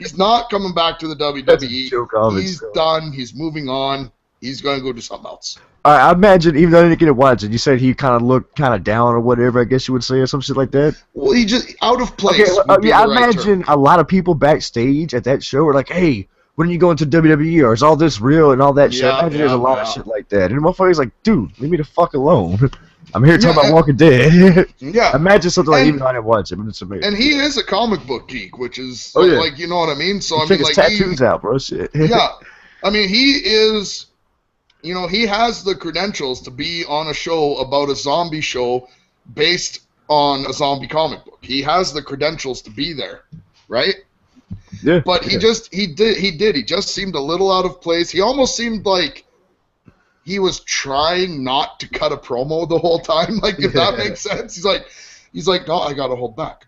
he's not coming back to the WWE. He's done. He's moving on. He's going to go do something else. All right, I imagine, even though I didn't get to watch it, you said he kind of looked kind of down or whatever, I guess you would say, or some shit like that? Well, he just, out of place. Okay, I imagine a lot of people backstage at that show are like, hey, when are you going to WWE, or is all this real and all that shit? I imagine there's a lot of shit like that. And the motherfucker's like, dude, leave me the fuck alone. I'm here talking about Walking Dead. Yeah. Imagine something like, even though I didn't watch it, but it's amazing. And he is a comic book geek, which is, like, you know what I mean? So, I mean, his tattoos out, bro, shit. Yeah. I mean, he is, he has the credentials to be on a show about a zombie show based on a zombie comic book. He has the credentials to be there, right? Yeah. But he just seemed a little out of place. He almost seemed like he was trying not to cut a promo the whole time, like, if that makes sense. He's like, no, I gotta hold back.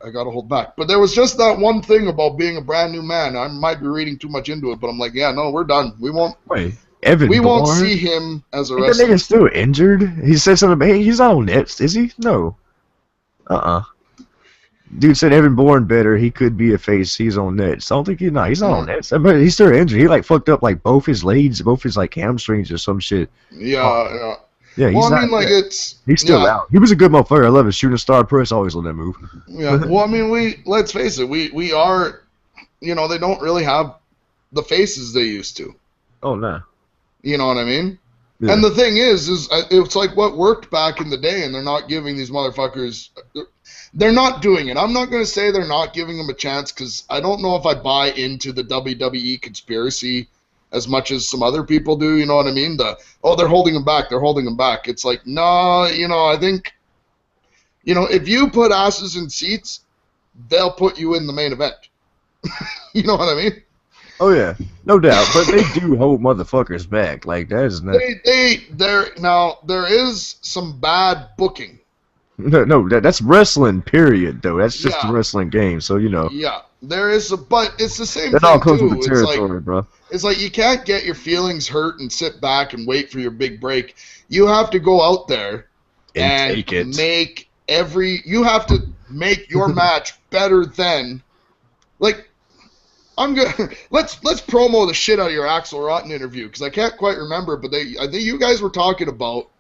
But there was just that one thing about being a brand new man. I might be reading too much into it, but I'm like, yeah, no, we're done. We won't. Wait, Evan we Bourne? won't see him as a That wrestler. nigga's still injured. He said something about, hey, he's not on Nets, is he? No. Dude said Evan Bourne better. He could be a face. He's on Nets. I don't think he's not on Nets. But he's still injured. He like fucked up like both his legs, both his like hamstrings or some shit. Yeah. Yeah, he's Well, I not, mean, like, he's still out. He was a good motherfucker. I love his shooting star press. Always love that move. Yeah. Well, I mean, let's face it. We are, they don't really have the faces they used to. Oh no. You know what I mean? Yeah. And the thing is it's like what worked back in the day, and they're not giving these motherfuckers. They're not doing it. I'm not going to say they're not giving them a chance, because I don't know if I buy into the WWE conspiracy as much as some other people do. You know what I mean? They're holding them back. It's like, no, I think, if you put asses in seats, they'll put you in the main event. You know what I mean? Oh yeah, no doubt. But they do hold motherfuckers back. Like that is not. There is some bad booking. No, that's wrestling. Period. Though that's just a wrestling game. So Yeah, there is, but it's the same. That thing all comes too. with the territory, bro. It's like you can't get your feelings hurt and sit back and wait for your big break. You have to go out there and take it. You have to make your match better than, like. Let's promo the shit out of your Axel Rotten interview, because I can't quite remember, but I think you guys were talking about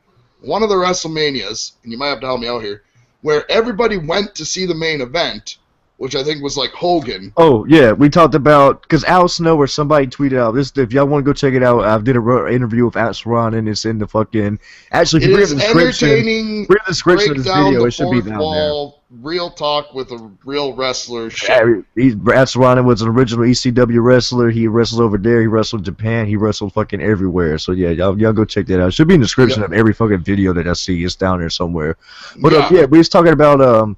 one of the WrestleManias, and you might have to help me out here, where everybody went to see the main event, which I think was like Hogan. Oh yeah, we talked about, because Al Snow or somebody tweeted out this. If y'all want to go check it out, I did an interview with Axel Rotten. It's in the fucking. Actually, if you read the description, entertaining. Read the description of this video. It should be down there. Real talk with a real wrestler. Axel Rotten was an original ECW wrestler. He wrestled over there. He wrestled in Japan. He wrestled fucking everywhere. So yeah, y'all go check that out. It should be in the description of every fucking video that I see. It's down there somewhere. But we was talking about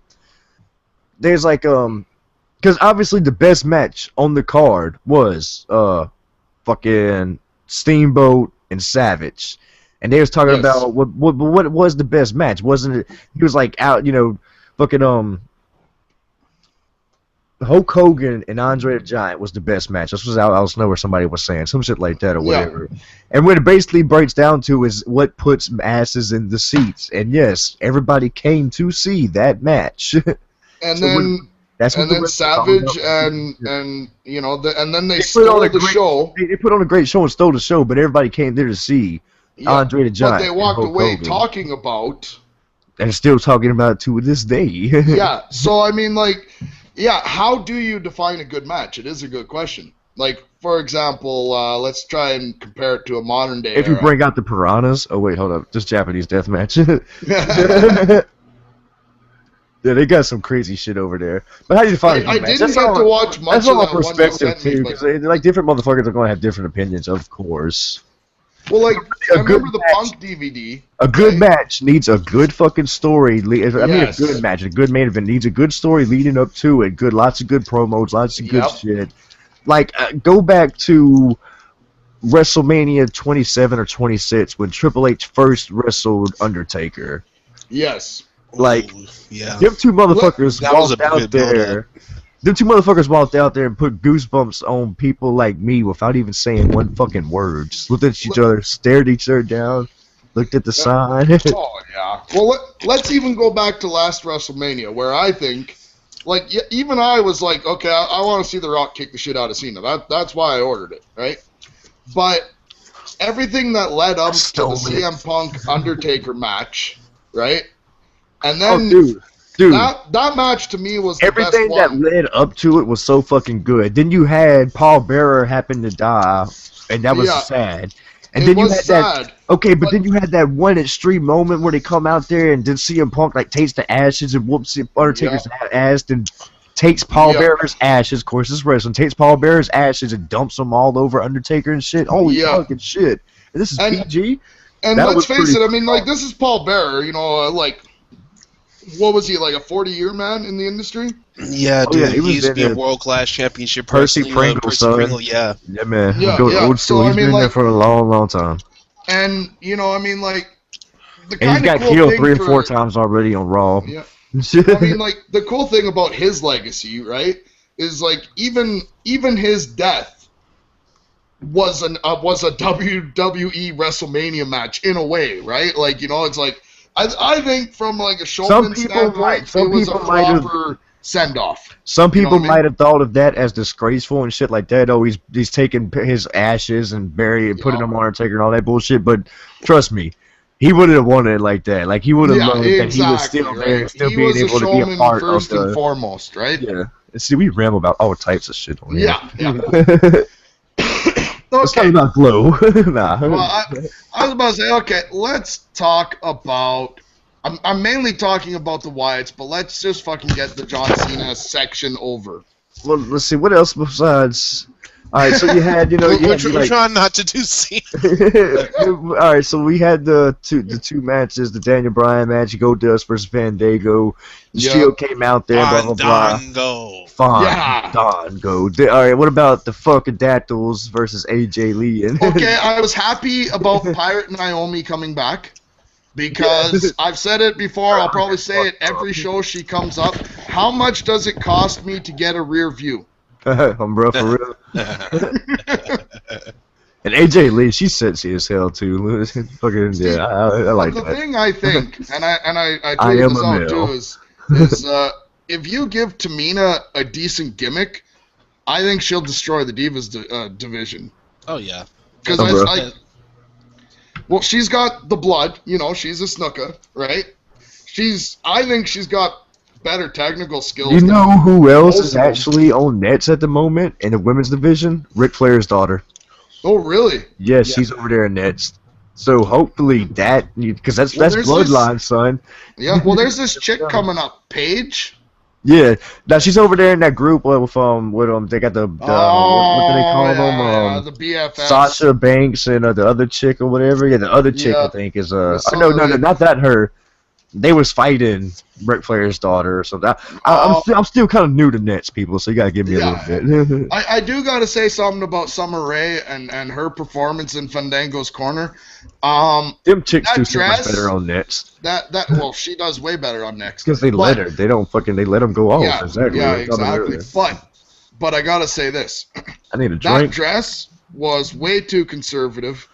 there's like because obviously the best match on the card was fucking Steamboat and Savage, and they was talking about what was the best match. Wasn't it? He was like out, fucking Hulk Hogan and Andre the Giant was the best match. This was Al Snow or somebody was saying some shit like that or whatever. And what it basically breaks down to is what puts asses in the seats. And yes, everybody came to see that match. And then Savage and then they stole the show. They put on a great show and stole the show, but everybody came there to see Andre the Giant. But they walked away Hogan. talking about. And still talking about it to this day. Yeah, so I mean, like, how do you define a good match? It is a good question. Like, for example, let's try and compare it to a modern day. If you bring out the piranhas. Oh wait, hold up. Just Japanese death match. Yeah, they got some crazy shit over there. But how do you define a good match? Didn't get to watch much that's of all that perspective too, because like different motherfuckers are going to have different opinions, of course. Well, like, I remember the Punk DVD. A good match needs a good fucking story. I mean, a good match, a good main event needs a good story leading up to it. Lots of good promos, lots of good shit. Like, go back to WrestleMania 27 or 26 when Triple H first wrestled Undertaker. Yes. Like, them two motherfuckers walked out there. Them two motherfuckers walked out there and put goosebumps on people like me without even saying one fucking word. Just looked at each other, stared each other down, looked at the sign. Oh, yeah. Well, let's even go back to last WrestleMania, where I think, like, even I was like, okay, I want to see The Rock kick the shit out of Cena. That's why I ordered it, right? But everything that led up to the CM Punk Undertaker match, right? And then dude, that match to me was the everything best one. that led up to it was so fucking good. Then you had Paul Bearer happen to die, and that was sad. And then you had that. Okay, but then you had that one extreme moment where they come out there and then CM Punk like takes the ashes and whoops Undertaker's ass and takes Paul Bearer's ashes. Of course, it's wrestling. Takes Paul Bearer's ashes and dumps them all over Undertaker and shit. Holy fucking shit! And this is PG. And let's face it. I mean, like, this is Paul Bearer. You know, like. what was he, like a 40-year man in the industry? Yeah, Oh, dude. yeah, he used to be a world-class championship Percy wrestling, Pringle, Percy son. Pringle, yeah. Yeah, man. Yeah, Go to yeah. old school. So, I He's mean, been there like- for a long, long time. And, you know, I mean, like, the And he's kind of got cool killed thing 3 or for 4 times already on Raw. Yeah. I mean, like, the cool thing about his legacy, right, is like even his death was a WWE WrestleMania match in a way, right? Like, you know, it's like I think from like a showman standpoint, it was a proper send off. Some people what I mean? might have thought of that as disgraceful and shit like that. Oh, he's taking his ashes and putting them on Undertaker and all that bullshit. But trust me, he wouldn't have wanted it like that. Like he would have loved that he was still there, right. still He being was able to be a showman part first of the. and foremost, right? Yeah. And see, we ramble about all types of shit on here. Yeah. Let's talk Okay. about Glow. Nah. Well, I was about to say, okay, let's talk about. I'm mainly talking about the Wyatts, but let's just fucking get the John Cena section over. Well, let's see what else besides. All right, so you had, We're trying not to do Cena. All right, so we had the two matches, the Daniel Bryan match, Goldust versus Fandango. The Yeah. Shield came out there, blah blah blah. Fandango. Fandango. All right, what about the fucking Dactyls versus AJ Lee? And Okay, I was happy about Pirate Naomi coming back because I've said it before. I'll probably say it every show she comes up. How much does it cost me to get a rear view? I'm bro for real. And AJ Lee, she's sexy as hell too. Fucking yeah, I like the that. thing I think, and I I tweeted am this a out male. too, is if you give Tamina a decent gimmick, I think she'll destroy the Divas division. Oh yeah. Because Oh, bro. well, she's got the blood, you know, she's a snooker, right? I think she's got better technical skills. You know who else most is of them. actually on nets at the moment in the women's division? Ric Flair's daughter. Oh, really? Yeah, she's over there in nets. So hopefully that, because that's Well, there's bloodline, son. Yeah, well, there's this chick coming up, Paige. Yeah, now she's over there in that group with them. They got the what do they call them? The BFFs. Sasha Banks and the other chick or whatever. Yeah, the other chick I think is no, not that her. They was fighting Ric Flair's daughter or something. I'm still kind of new to nets, people, so you gotta give me a little bit. I do gotta say something about Summer Rae and her performance in Fandango's corner. Them chicks do so much dress- better on nets Well, she does way better on next. because they let her. They don't fucking. They let them go off. Yeah, Exactly. yeah, That's what I'm exactly. doing. But I gotta say this: I need a that drink. dress was way too conservative.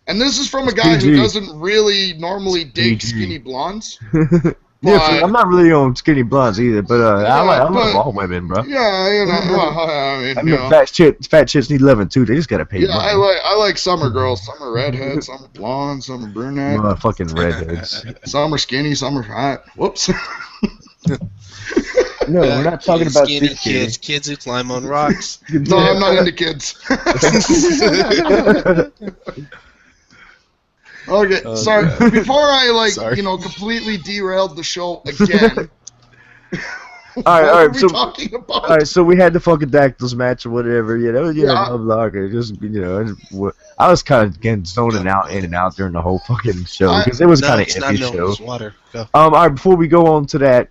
And this is from a guy PG. who doesn't really normally dig PG. skinny blondes. Yeah, But- I'm not really on skinny blondes either, but I love all women, bro. Yeah, you know. Well, I mean, I you mean, know. fat chicks need loving too. They just gotta pay Yeah, money. I like summer girls. Some are redheads, some are blonde, some are brunette, Motherfucking redheads. some are skinny, some are fat. Whoops. No, we're not talking about skinny thick kids. Kids who climb on rocks. No, I'm not into kids. Okay, sorry. Before I Sorry. completely derailed the show again. All right, what were we so talking about? all right, so we had the fucking Dactyls match or whatever. Yeah, that was Yeah. blah blah. Okay, just I was kind of getting zoning out in and out during the whole fucking show because it was No, kind of it's not empty milk, show. it's water. Go. All right, before we go on to that,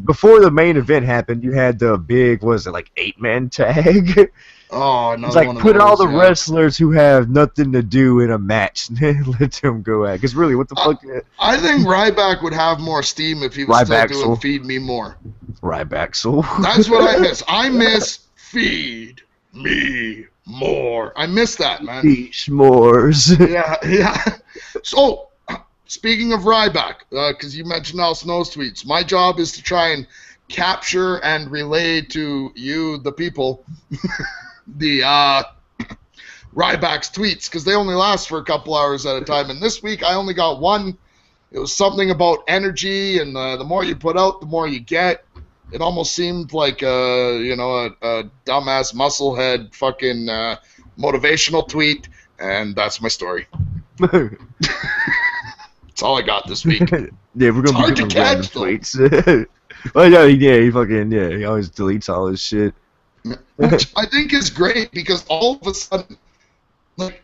before the main event happened, you had the big, was it like 8-man tag? Oh, another It's like one of put all those, the yeah. wrestlers who have nothing to do in a match and let them go at. Because really, what the fuck? I think Ryback would have more steam if he was still doing Ryback-sul. Feed Me More. Ryback-sul. That's what I miss. I miss Feed Me More. I miss that, man. Eat s'mores. Yeah. So, speaking of Ryback, because you mentioned Al Snow's tweets, my job is to try and capture and relay to you, the people, the Ryback's tweets, because they only last for a couple hours at a time. And this week, I only got one. It was something about energy, and the more you put out, the more you get. It almost seemed like a dumbass musclehead fucking motivational tweet, and that's my story. That's all I got this week. Yeah, we're gonna hard be to doing random catch, though. tweets. Well, yeah, he always deletes all his shit. Which I think is great because all of a sudden, like,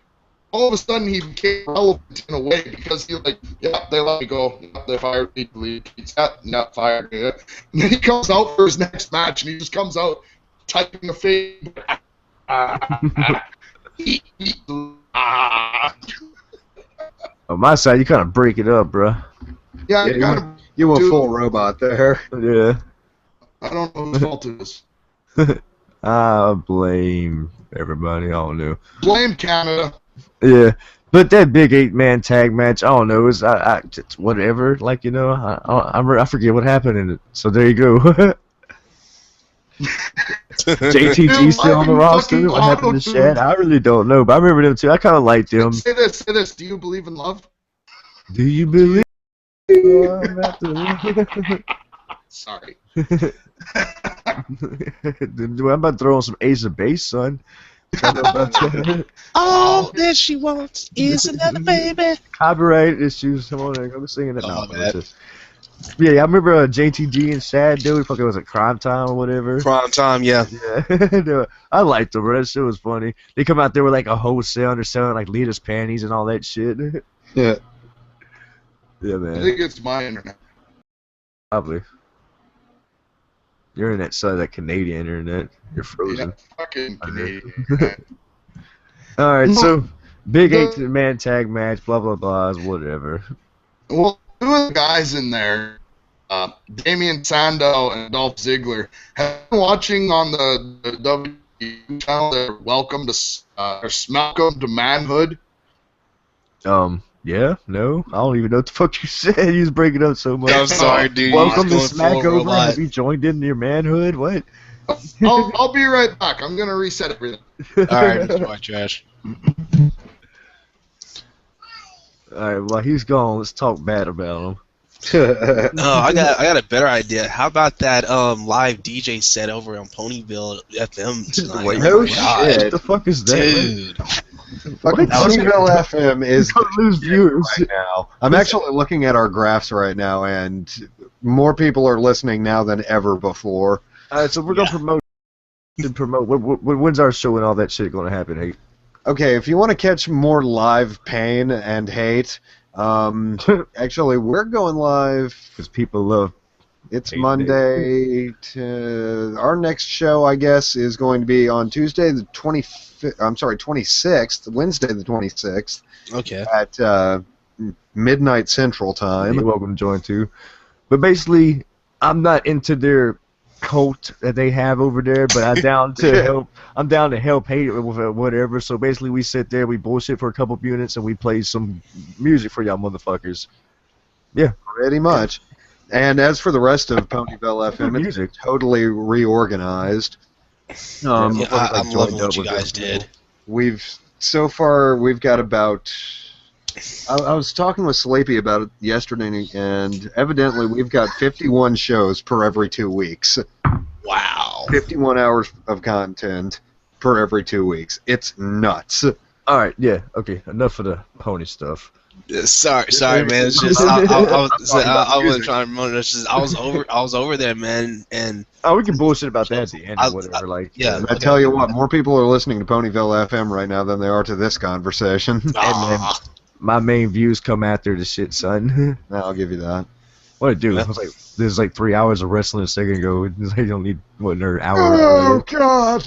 all of a sudden he became relevant in a way because he like, yeah, they let me go. Yeah, they fired me. Yeah, fired me. And then he comes out for his next match, and he just comes out typing a fake. On my side, you kind of break it up, bro. Yeah, you went full robot there. Yeah. I don't know whose fault it is. I blame everybody. I don't know. Blame Canada. Yeah, but that big 8-man tag match, I don't know. It's it's whatever. Like, you know, I forget what happened in it. So there you go. JTG still on the roster. What happened to Shad? I really don't know, but I remember them too. I kind of liked them. Say this. Do you believe in love? Do you believe? Sorry. I'm about to throw on some Ace of Base, son. All that she wants is another baby. Copyright issues. Come on, I'm singing it now. Man. Yeah, I remember JTG and Shad, dude. Fucking was it Crime Time or whatever? Prime time, yeah. Yeah, I liked them, bro. That shit was funny. They come out there with like a wholesale and they're selling like Lita's panties and all that shit. Yeah. Yeah, man. I think it's my internet. Probably. Your internet's that Canadian internet. You're frozen. Yeah, fucking Canadian. Alright, so big 8-man tag match, blah blah blah, whatever. Well, two of the guys in there, Damian Sandow and Dolph Ziggler, have been watching on the WWE channel their Welcome to Manhood. Yeah, no, I don't even know what the fuck you said. You was breaking up so much. I'm sorry, dude. Welcome to Smackover. Have you joined in your manhood? What? I'll be right back. I'm gonna reset everything. Alright, Mr. White Trash. Alright, well he's gone. Let's talk bad about him. No, I got a better idea. How about that live DJ set over on Ponyville FM tonight? Wait, no shit. shit. What the fuck is that? Dude. Fucking Ponyville FM is Gonna lose viewers right now. I'm actually looking at our graphs right now, and more people are listening now than ever before. Alright, so we're gonna promote. When's our show and all that shit gonna happen? Hey, Okay, if you want to catch more live pain and hate, actually, we're going live. because people love. It's Hate Monday. Our next show, I guess, is going to be on Tuesday, the 26th, Wednesday, the 26th, Okay. at midnight Central Time. You're welcome to join too. But basically, I'm not into their cult that they have over there, but I'm down to help. I'm down to help hate it with whatever. So basically, we sit there, we bullshit for a couple of minutes, and we play some music for y'all motherfuckers. Yeah, Pretty much. And as for the rest of Ponyville FM, it's totally reorganized. I'm loving what you guys did. So far we've got about. I was talking with Sleepy about it yesterday, and evidently we've got 51 shows per every 2 weeks. Wow. 51 hours of content per every 2 weeks. It's nuts. All right, yeah, okay. Enough of the pony stuff. Sorry, man. It's just I wasn't trying to promote it. It's just I was over there, man, and Oh, we can bullshit about that at the end or whatever. yeah. I tell you what, more people are listening to Ponyville FM right now than they are to this conversation. My main views come after the shit, son. I'll give you that. What it do? There's like 3 hours of wrestling a second ago. It's like you don't need another hour. Oh God!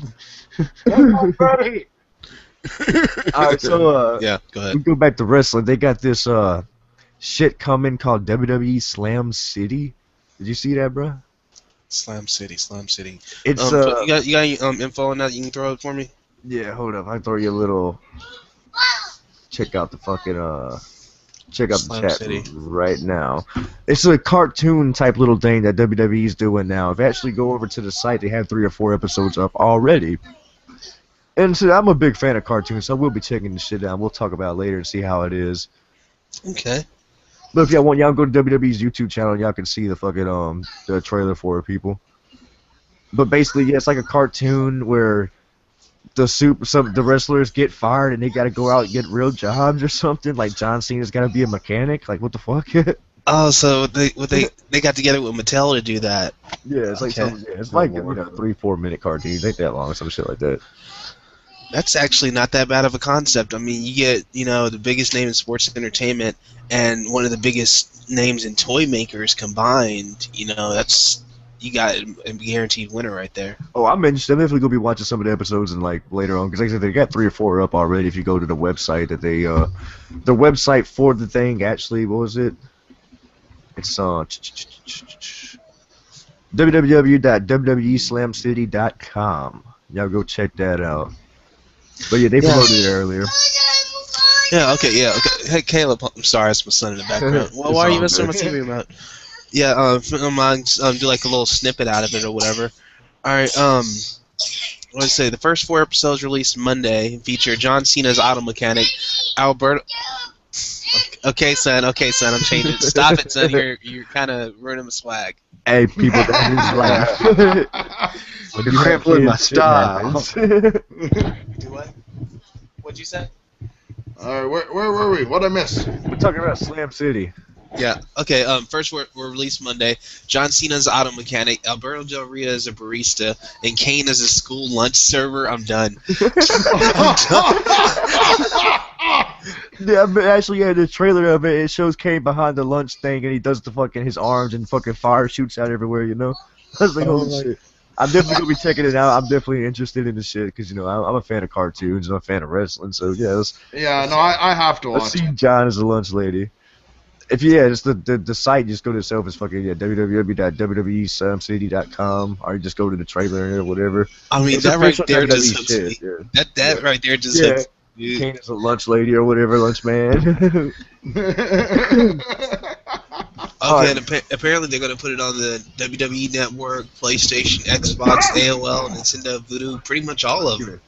Everybody! Alright, so yeah, go ahead. we go back to wrestling. They got this shit coming called WWE Slam City. Did you see that, bro? Slam City. It's you got any info on that you can throw it for me? yeah. Hold up, I throw you a little. Check out the fucking check out Slam the chat City. right now. It's a cartoon type little thing that WWE's doing now. If you actually go over to the site, they have 3 or 4 episodes up already. And so I'm a big fan of cartoons, so we'll be checking the shit out. We'll talk about it later and see how it is. Okay. But if y'all want, y'all go to WWE's YouTube channel and y'all can see the fucking the trailer for it, people. But basically, yeah, it's like a cartoon where the wrestlers get fired and they gotta go out and get real jobs or something. Like John Cena's gotta be a mechanic. Like what the fuck? Oh, so they got together with Mattel to do that. Yeah, it's like Okay. it's like 3-4 minute cartoons. Ain't that long, some shit like that. That's actually not that bad of a concept. I mean, you get, the biggest name in sports entertainment and one of the biggest names in toy makers combined. You got a guaranteed winner right there. Oh, I'm interested. I'm definitely gonna be watching some of the episodes and like later on because like I said they got 3 or 4 up already. If you go to the website that they the website for the thing actually, what was it? It's www.wweslamcity.com. Y'all go check that out. But yeah, they promoted it earlier. Yeah, okay. Hey, Caleb, I'm sorry, it's my son in the background. Well, why are you messing with my TV remote? Yeah, do like a little snippet out of it or whatever. Alright, what did I say? The first 4 episodes released Monday feature John Cena's auto mechanic, Alberto. Okay, son, I'm changing it. Stop it, son. You're kind of ruining the swag. Hey, people, that is life. You're crampling my styles. Do what? What'd you say? Alright, where were we? What'd I miss? We're talking about Slam City. Yeah. Okay. First, were released Monday. John Cena's auto mechanic, Alberto Del Rio is a barista, and Kane is a school lunch server. I'm done. Yeah, but actually, yeah, the trailer of it shows Kane behind the lunch thing, and he does his arms, and fucking fire shoots out everywhere. I was like, holy shit. I'm definitely gonna be checking it out. I'm definitely interested in the shit because I'm a fan of cartoons, I'm a fan of wrestling, so yeah. I have to watch. Let's see John as a lunch lady. If just the site, just go to itself. It's fucking www.wweslamcity.com, or you just go to the trailer or whatever. I mean, that right there just hooks me. That right there just hooks me. Kane is a lunch lady or whatever, lunch man. Okay, and apparently they're going to put it on the WWE Network, PlayStation, Xbox, AOL, Nintendo, Voodoo, pretty much all of them.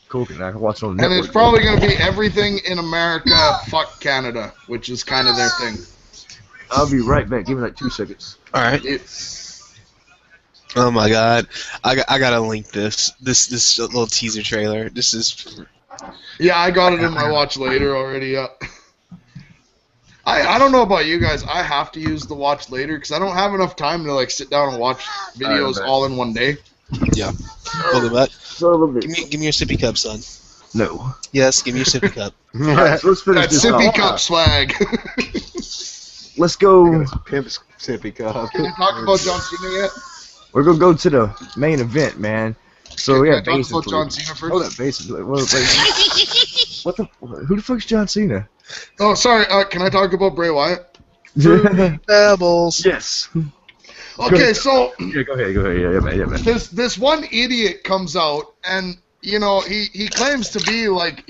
Cool, and I can watch it on the network. And it's probably going to be everything in America, fuck Canada, which is kind of their thing. I'll be right back. Give me like 2 seconds. All right. Oh my God, I gotta link this little teaser trailer. This is. Yeah, I got it in my watch later already. I don't know about you guys. I have to use the watch later because I don't have enough time to like sit down and watch videos all in one day. Yeah. Hold it back. Give me your sippy cup, son. No. Yes, give me your sippy cup. Alright, so let's finish this sippy off. cup swag. Let's go. Pimp sippy cup. Can you talk about John Cena yet? We're gonna go to the main event, man. So Can yeah, I talk basically. about John Cena first? Hold up, basically. Who the fuck's John Cena? Oh, sorry. Can I talk about Bray Wyatt? Pebbles. Yes. Okay, so yeah, go ahead. Yeah, man. This one idiot comes out and he claims to be like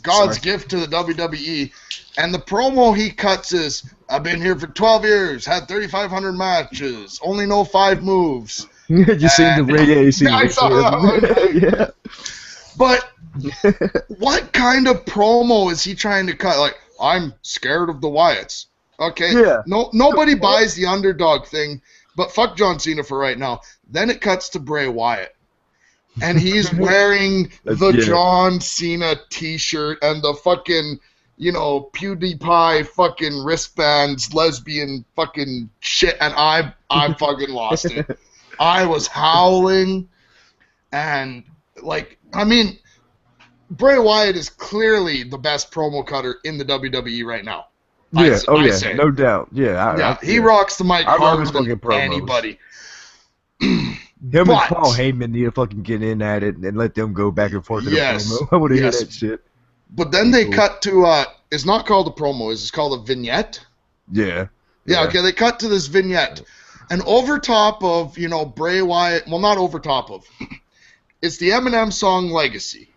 God's gift to the WWE, and the promo he cuts is, "I've been here for 12 years, had 3,500 matches, only know 5 moves." You seen the radio? You seen I saw that one. Yeah. But what kind of promo is he trying to cut? Like, I'm scared of the Wyatts. Okay. Yeah. Nobody buys the underdog thing, but fuck John Cena for right now. Then it cuts to Bray Wyatt. And he's wearing the John Cena t-shirt and the fucking, PewDiePie fucking wristbands, lesbian fucking shit, and I fucking lost it. I was howling, and Bray Wyatt is clearly the best promo cutter in the WWE right now. Yeah, no doubt. Yeah, he rocks the mic harder than promos. anybody. Him and Paul Heyman need to fucking get in at it and let them go back and forth in the promo. I want to hear that shit. But then they cut to it's not called a promo, it's called a vignette. Yeah. Yeah, okay, they cut to this vignette. And over top of, Bray Wyatt, well, not over top of, it's the Eminem song Legacy.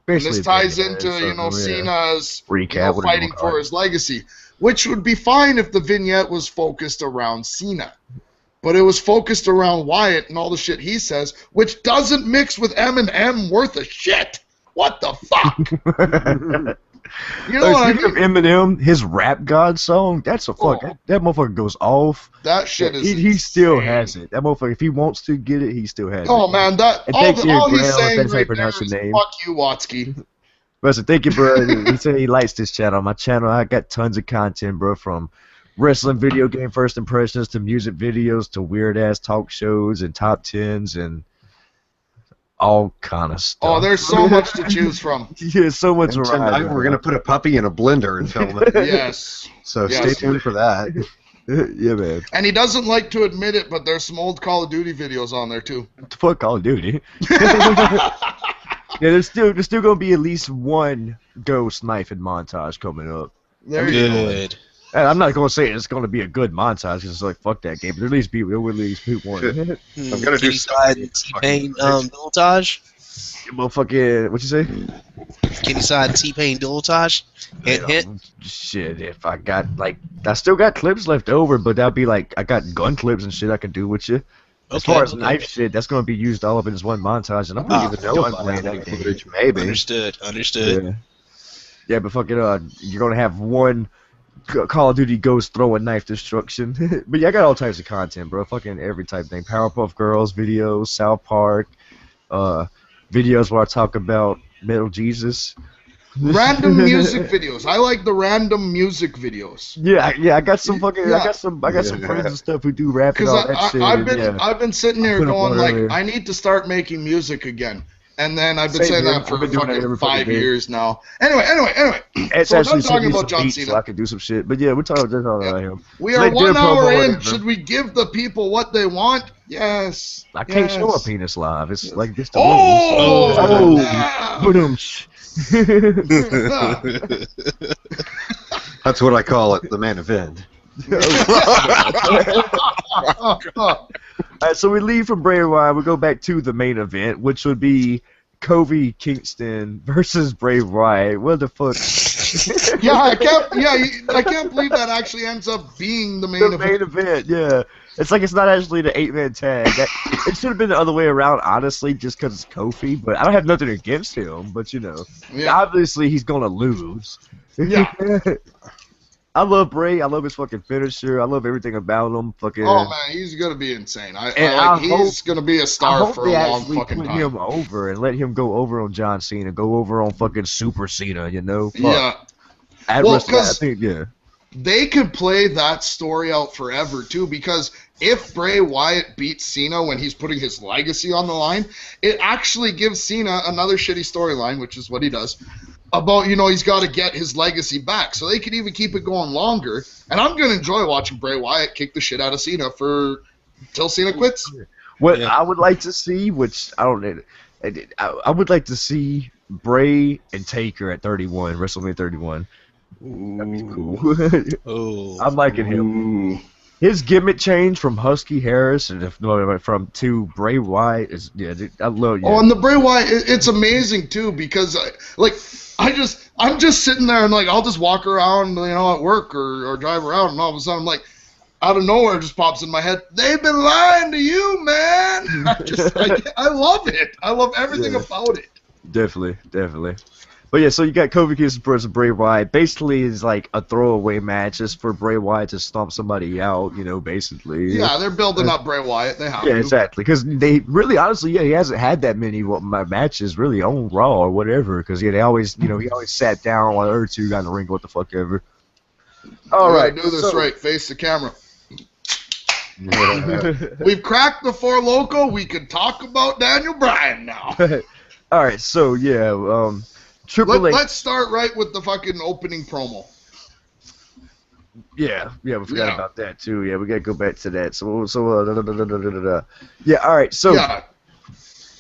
Basically, and this ties into, Cena's recap, fighting for his legacy, which would be fine if the vignette was focused around Cena. But it was focused around Wyatt and all the shit he says, which doesn't mix with Eminem worth a shit. What the fuck? You know what I mean? Of Eminem, his Rap God song, that's a fuck. That motherfucker goes off. That shit is he still has it. That motherfucker, if he wants to get it, he still has it. Oh, man, all he's saying right there is fuck you, Watsky. Listen, thank you, bro. He said he likes this channel. My channel, I got tons of content, bro, from wrestling video game first impressions to music videos to weird-ass talk shows and top 10s and all kind of stuff. Oh, there's so much to choose from. Yeah, so much And variety. tonight we're gonna put a puppy in a blender and film it. Yes. So Yes. stay tuned for that. Yeah, man. And he doesn't like to admit it, but there's some old Call of Duty videos on there too. Fuck Call of Duty. Yeah, there's still gonna be at least one ghost knifing montage coming up. There you go. Good. And I'm not gonna say it's gonna be a good montage because it's like fuck that game. But at least there will at least be one. I'm gonna do Kenny side T-Pain dualtage. Motherfucking what you say? Kenny side T-Pain dualtage. Hint, hint. Shit, if I got I still got clips left over, but that'd be like I got gun clips and shit I can do with you. As far as knife shit, that's gonna be used all up in this one montage, and I'm not even know about that footage, maybe. Understood. Yeah, but fucking you're gonna have one Call of Duty Ghost throwing knife destruction. But yeah, I got all types of content, bro. Fucking every type of thing. Powerpuff Girls videos, South Park, videos where I talk about Metal Jesus. Random music videos. I like the random music videos. Yeah, I got some fucking, Yeah. I got some friends and stuff who do rap and all that shit. I've been sitting here put up going one like, earlier. I need to start making music again. And then I've been Same saying here. that for I've been doing that fucking every 5 fucking day. years now. Anyway. It's So we're actually done talking some about John beats Cena. so I can do some shit. But yeah, we're talking about him. We So are they did a 1 hour promo, in. whatever. Should we give the people what they want? Yes. I can't show a Yes. penis live. It's like this. The Oh! That's what I call it, the main event. Alright, so we leave from Bray Wyatt. We go back to the main event, which would be Kofi Kingston versus Bray Wyatt. What the fuck? I can't believe that actually ends up being the main The event. main event, yeah. It's like it's not actually the 8-man tag. It should have been the other way around, honestly, just because it's Kofi. But I don't have nothing against him. But you know, obviously he's gonna lose. Yeah. I love Bray. I love his fucking finisher. I love everything about him. Fucking. Oh man, he's gonna be insane. He's gonna be a I star hope for they a long actually fucking put time. him over and let him go over on John Cena, go over on fucking Super Cena. You know. Fuck. Yeah. At Well, WrestleMania, I 'cause- think yeah. They could play that story out forever too, because if Bray Wyatt beats Cena when he's putting his legacy on the line, it actually gives Cena another shitty storyline, which is what he does, about, he's got to get his legacy back. So they could even keep it going longer. And I'm going to enjoy watching Bray Wyatt kick the shit out of Cena till Cena quits. What I would like to see, which I don't, I would like to see Bray and Taker at 31, WrestleMania 31. That'd be cool. Oh. I'm liking him. His gimmick change from Husky Harris and to Bray Wyatt is I love you. Oh, and the Bray Wyatt, it's amazing too, because I'm just sitting there and I'll just walk around, at work or drive around, and all of a sudden I'm out of nowhere it just pops in my head, they've been lying to you, man. I love it. I love everything about it. Definitely. But yeah, so you got Kofi Kingston versus Bray Wyatt. Basically, it's like a throwaway match just for Bray Wyatt to stomp somebody out, basically. Yeah, they're building up Bray Wyatt. They have Yeah, to. exactly. Because they really, honestly, he hasn't had that many matches really on Raw or whatever. Because they always, he always sat down while the other two got in the ring, what the fuck ever. All right, do this right. Face the camera. We've cracked the Four Loco. We can talk about Daniel Bryan now. All right, so yeah, Triple H. Let's start right with the fucking opening promo. Yeah, we forgot about that too. Yeah, we gotta go back to that. Yeah, all right. So Yeah.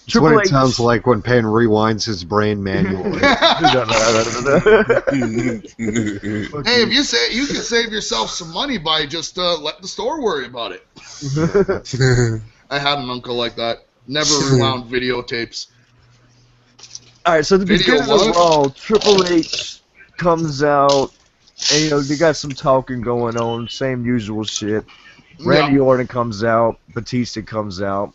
It's what it sounds like when Payne rewinds his brain manually. Hey, if you can save yourself some money by just let the store worry about it. I had an uncle like that. Never rewound videotapes. All right, so the beginning of Raw, Triple H comes out, and they got some talking going on, same usual shit. Randy Orton comes out, Batista comes out.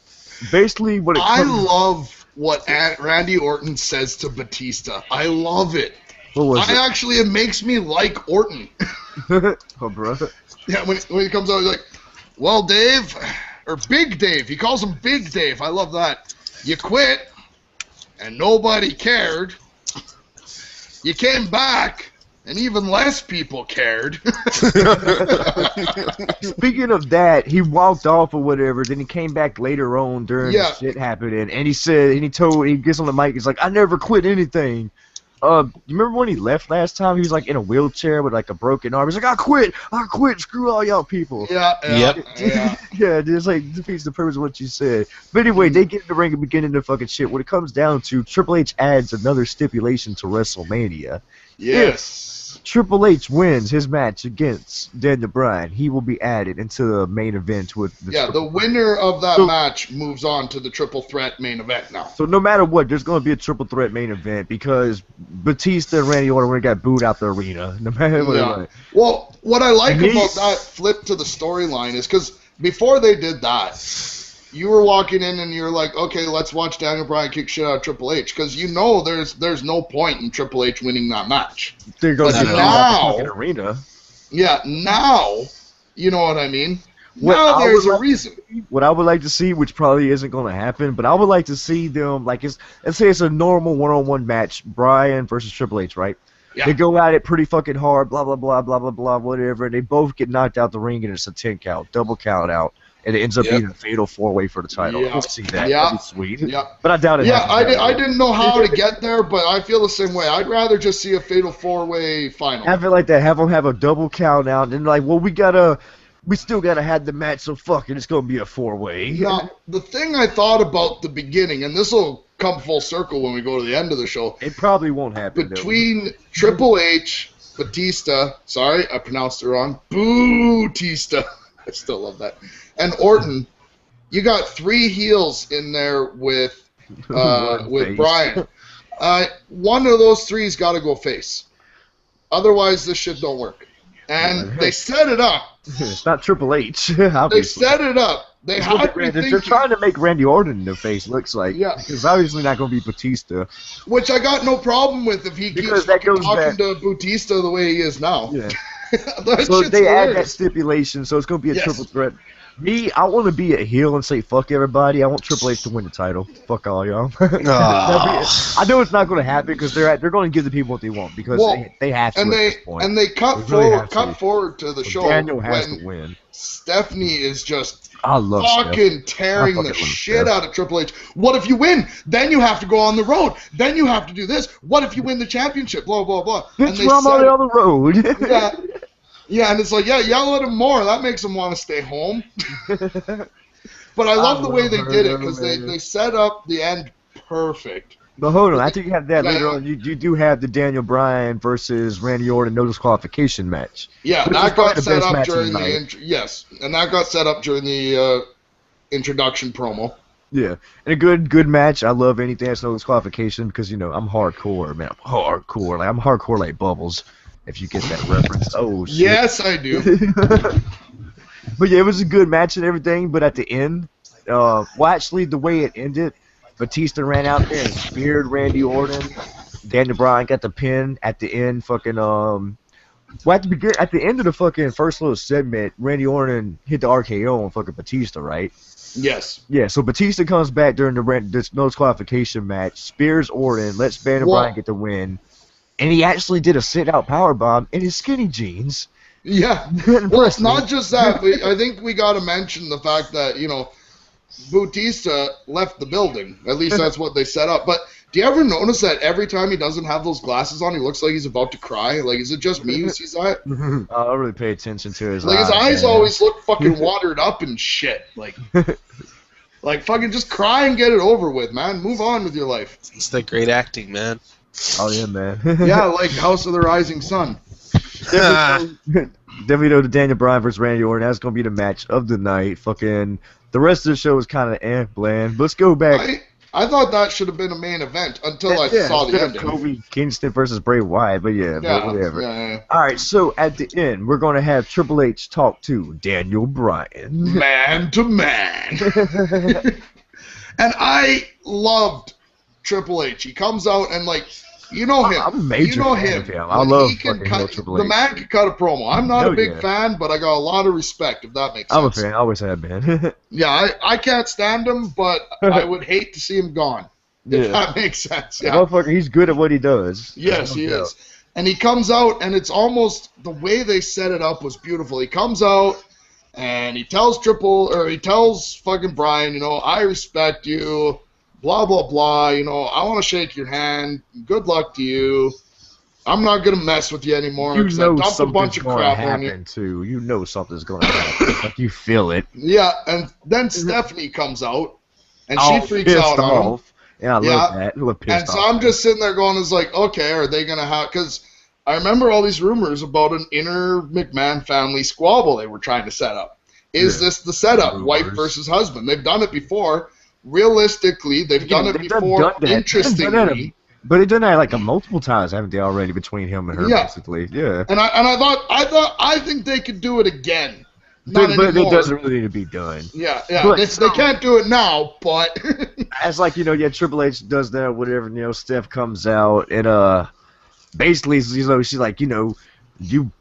Basically, what it I love what Randy Orton says to Batista. I love it. What was it? Actually, it makes me like Orton. Oh, bro. Yeah, when he comes out, he's like, well, Dave, or Big Dave. He calls him Big Dave. I love that. You quit, and nobody cared. You came back, and even less people cared. Speaking of that, he walked off or whatever. Then he came back later on during the shit happening, and he said, and he gets on the mic. He's like, "I never quit anything." You remember when he left last time? He was like in a wheelchair with like a broken arm. He's like, I quit. Screw all y'all people." Yeah. Yeah, just like defeats the purpose of what you said. But anyway, they get in the ring and begin to fucking shit. What it comes down to, Triple H adds another stipulation to WrestleMania. Yes. If Triple H wins his match against Daniel Bryan, he will be added into the main event with the winner of that match moves on to the triple threat main event now. So no matter what, there's going to be a triple threat main event because Batista and Randy Orton got booed out the arena. No matter what. Well, what I like about that flip to the storyline is because before they did that, you were walking in and you're like, okay, let's watch Daniel Bryan kick shit out of Triple H, because you know there's no point in Triple H winning that match. They're going to now, the arena. Yeah, now, you know what I mean? Now there's a reason. What I would like to see, which probably isn't going to happen, but I would like to see them, like, let's say it's a normal one-on-one match, Bryan versus Triple H, right? Yeah. They go at it pretty fucking hard, blah, blah, blah, blah, blah, blah, whatever, and they both get knocked out the ring, and it's a 10 count, double count out. And it ends up being a fatal 4-way for the title. Yeah. Let's see that. Yeah. That'd be sweet. Yeah. But I doubt it. Yeah, I didn't know how to get there, but I feel the same way. I'd rather just see a fatal 4-way final. Have it like that. Have them have a double count out, and like, well, we still gotta have the match, so fuck it, it's gonna be a 4-way. Now, the thing I thought about the beginning, and this will come full circle when we go to the end of the show. It probably won't happen. Between Triple H, Batista, sorry, I pronounced it wrong, Bootista, I still love that, and Orton, you got 3 heels in there with Bryan. One of those 3's got to go face. Otherwise, this shit don't work. And they set it up. It's not Triple H, obviously. They set it up. They're trying to make Randy Orton the face, looks like. Yeah. Because obviously not going to be Batista. Which I got no problem with if he keeps talking to Batista the way he is now. Yeah. So they add that stipulation, so it's going to be a triple threat. Me, I want to be a heel and say fuck everybody. I want Triple H to win the title. Fuck all y'all. I know it's not going to happen because they're going to give the people what they want because they have to at this point. And they cut forward to the show. Daniel has to win. Stephanie is just fucking tearing the shit out of Triple H. What if you win? Then you have to go on the road. Then you have to do this. What if you win the championship? Blah, blah, blah. Bitch, I'm on the road. Yeah, and it's like, yell at him more. That makes him want to stay home. But I love the way they did it because they set up the end perfect. But hold on, I think you have that later on. You do have the Daniel Bryan versus Randy Orton no disqualification match. Yeah, that got set up during and that got set up during the introduction promo. Yeah, and a good match. I love anything that's no disqualification because I'm hardcore, man. I'm hardcore. I'm hardcore like Bubbles. If you get that reference. Oh, shit. Yes, I do. But yeah, it was a good match and everything, but at the end, actually, the way it ended, Batista ran out there and speared Randy Orton. Daniel Bryan got the pin at the end, at the end of the fucking first little segment, Randy Orton hit the RKO on fucking Batista, right? Yes. Yeah, so Batista comes back during this no disqualification match, spears Orton, lets Daniel Bryan get the win. And he actually did a sit-out powerbomb in his skinny jeans. Yeah. Well, it's not just that. I think we got to mention the fact that, Bautista left the building. At least that's what they set up. But do you ever notice that every time he doesn't have those glasses on, he looks like he's about to cry? Like, is it just me who sees that? I don't really pay attention to his eyes. Like, his eyes always look fucking watered up and shit. Like, fucking just cry and get it over with, man. Move on with your life. It's the great acting, man. Oh, yeah, man. Yeah, like House of the Rising Sun. Definitely know the Daniel Bryan versus Randy Orton. That's going to be the match of the night. Fucking the rest of the show is kind of bland. But let's go back. I thought that should have been a main event until I saw the ending. Kobe Kingston versus Bray Wyatt, but whatever. Yeah. All right, so at the end, we're going to have Triple H talk to Daniel Bryan. Man to man. And I loved Triple H. He comes out and him. I'm a major fan of him. I love fucking Triple H. The man can cut a promo. I'm not a big fan, but I got a lot of respect, if that makes sense. I'm a fan. I always have been. Yeah, I can't stand him, but I would hate to see him gone. If that makes sense. Yeah. Motherfucker, he's good at what he does. Yes, he is. And he comes out, and it's almost the way they set it up was beautiful. He comes out, and he tells fucking Brian, I respect you, blah, blah, blah, I want to shake your hand. Good luck to you. I'm not going to mess with you anymore because I dumped a bunch of crap on you. Too. You know something's going to happen. Like, you feel it. Yeah, and then Stephanie comes out, and she freaks out on him. Yeah, I love that. And so I'm just sitting there going, okay, are they going to have... Because I remember all these rumors about an inner McMahon family squabble they were trying to set up. Is this the setup? Wife versus husband. They've done it before. Realistically, they've done it before. Interestingly... But they've done that like multiple times, haven't they already, between him and her, basically? Yeah. And I think they could do it again. But it doesn't really need to be done. Yeah. But, they can't do it now, but as Triple H does that, whatever. Steph comes out and basically, she's like, you.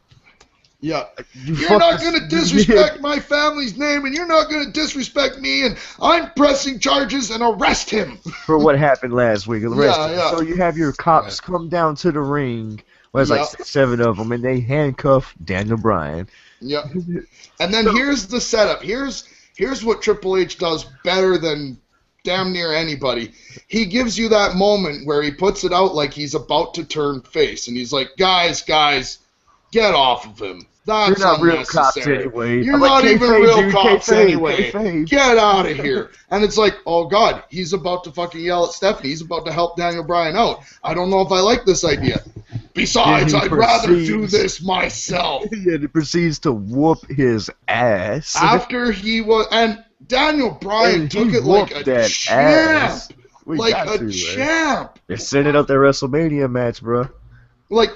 Yeah. You're not going to disrespect my family's name, and you're not going to disrespect me, and I'm pressing charges and arrest him. For what happened last week. So you have your cops come down to the ring. Well, there's like 7 of them, and they handcuff Daniel Bryan. Yeah. And then here's the setup. Here's what Triple H does better than damn near anybody. He gives you that moment where he puts it out like he's about to turn face, and he's like, guys, get off of him. That's You're not unnecessary. Real cops anyway. You're not even real cops anyway. Get out of here. And it's like, oh God, he's about to fucking yell at Stephanie. He's about to help Daniel Bryan out. I don't know if I like this idea. Besides, I'd rather do this myself. Yeah, he proceeds to whoop his ass. After he was, and Daniel Bryan took it like a champ. Champ. They're setting up their WrestleMania match, bro. Like,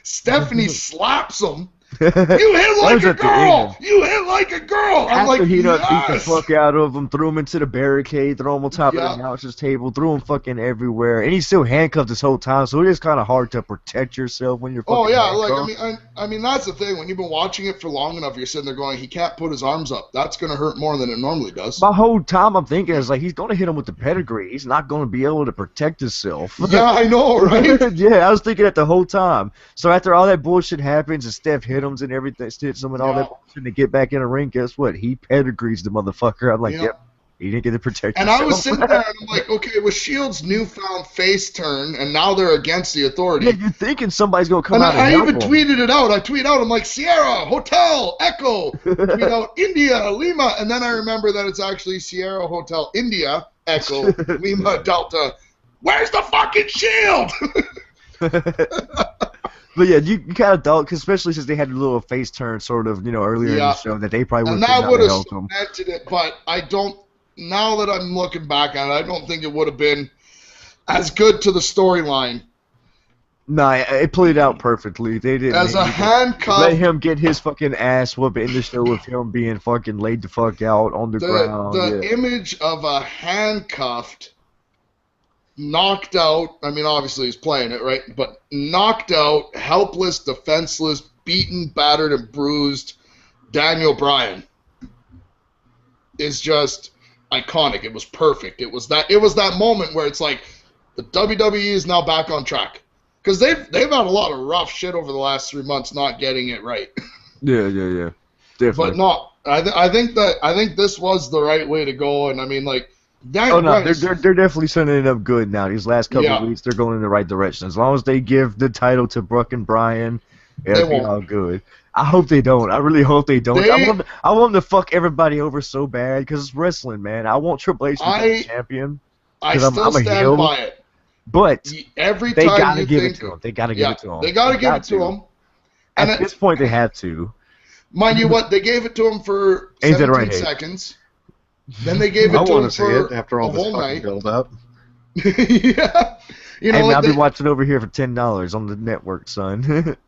Stephanie slaps him. You hit like a girl! You hit like a girl! I'm After like, he done yes! beat the fuck out of him, threw him into the barricade, threw him on top of the announcer's table, threw him fucking everywhere, and he's still handcuffed this whole time, so it is kind of hard to protect yourself when you're fucking handcuffed. Like, I mean, that's the thing. When you've been watching it for long enough, you're sitting there going, he can't put his arms up. That's going to hurt more than it normally does. My whole time I'm thinking is like, he's going to hit him with the pedigree. He's not going to be able to protect himself. Yeah, I know, right? Yeah, I was thinking that the whole time. So after all that bullshit happens and Steph hit him and everything, hits him and all that bullshit to get back in the ring, guess what? He pedigrees the motherfucker. I'm like, yep, he didn't get to protect himself. And I was sitting there and I'm like, okay, with Shield's newfound face turn, and now they're against the Authority. Yeah, you're thinking somebody's going to come out and help I even tweeted it out. I tweet out, I'm like, Sierra, Hotel, Echo. Tweet out, India, Lima. And then I remember that it's actually Sierra, Hotel, India, Echo, Lima, Delta. Where's the fucking Shield? But yeah, you kind of thought, cause especially since they had a little face turn sort of, earlier in the show, that they probably would have cemented it. But I don't, now that I'm looking back on it, I don't think it would have been as good to the storyline. Nah, it played out perfectly. They didn't as a handcuff. Let him get his fucking ass whooped in the show with him being fucking laid the fuck out on the ground. The image of a handcuffed, knocked out, I mean, obviously he's playing it, right? But knocked out, helpless, defenseless, beaten, battered, and bruised Daniel Bryan is just iconic. It was perfect. It was that moment where it's like the WWE is now back on track. Because they've had a lot of rough shit over the last 3 months not getting it right. Yeah. Definitely. But no, I think this was the right way to go, and I mean, like, they're definitely setting it up good now. These last couple of weeks, they're going in the right direction. As long as they give the title to Brooke and Bryan, it'll be all good. I hope they don't. I really hope they don't. I want them to fuck everybody over so bad because it's wrestling, man. I want Triple H to be the champion. I still stand by it. But every they time gotta give it to him. They gotta give it to him. They gotta give it to him. And at this point, they have to. Mind you, what they gave it to him for 17 seconds. Then they gave it to him for after all a this whole night. build up. Yeah, I'll be watching over here for $10 on the network, son.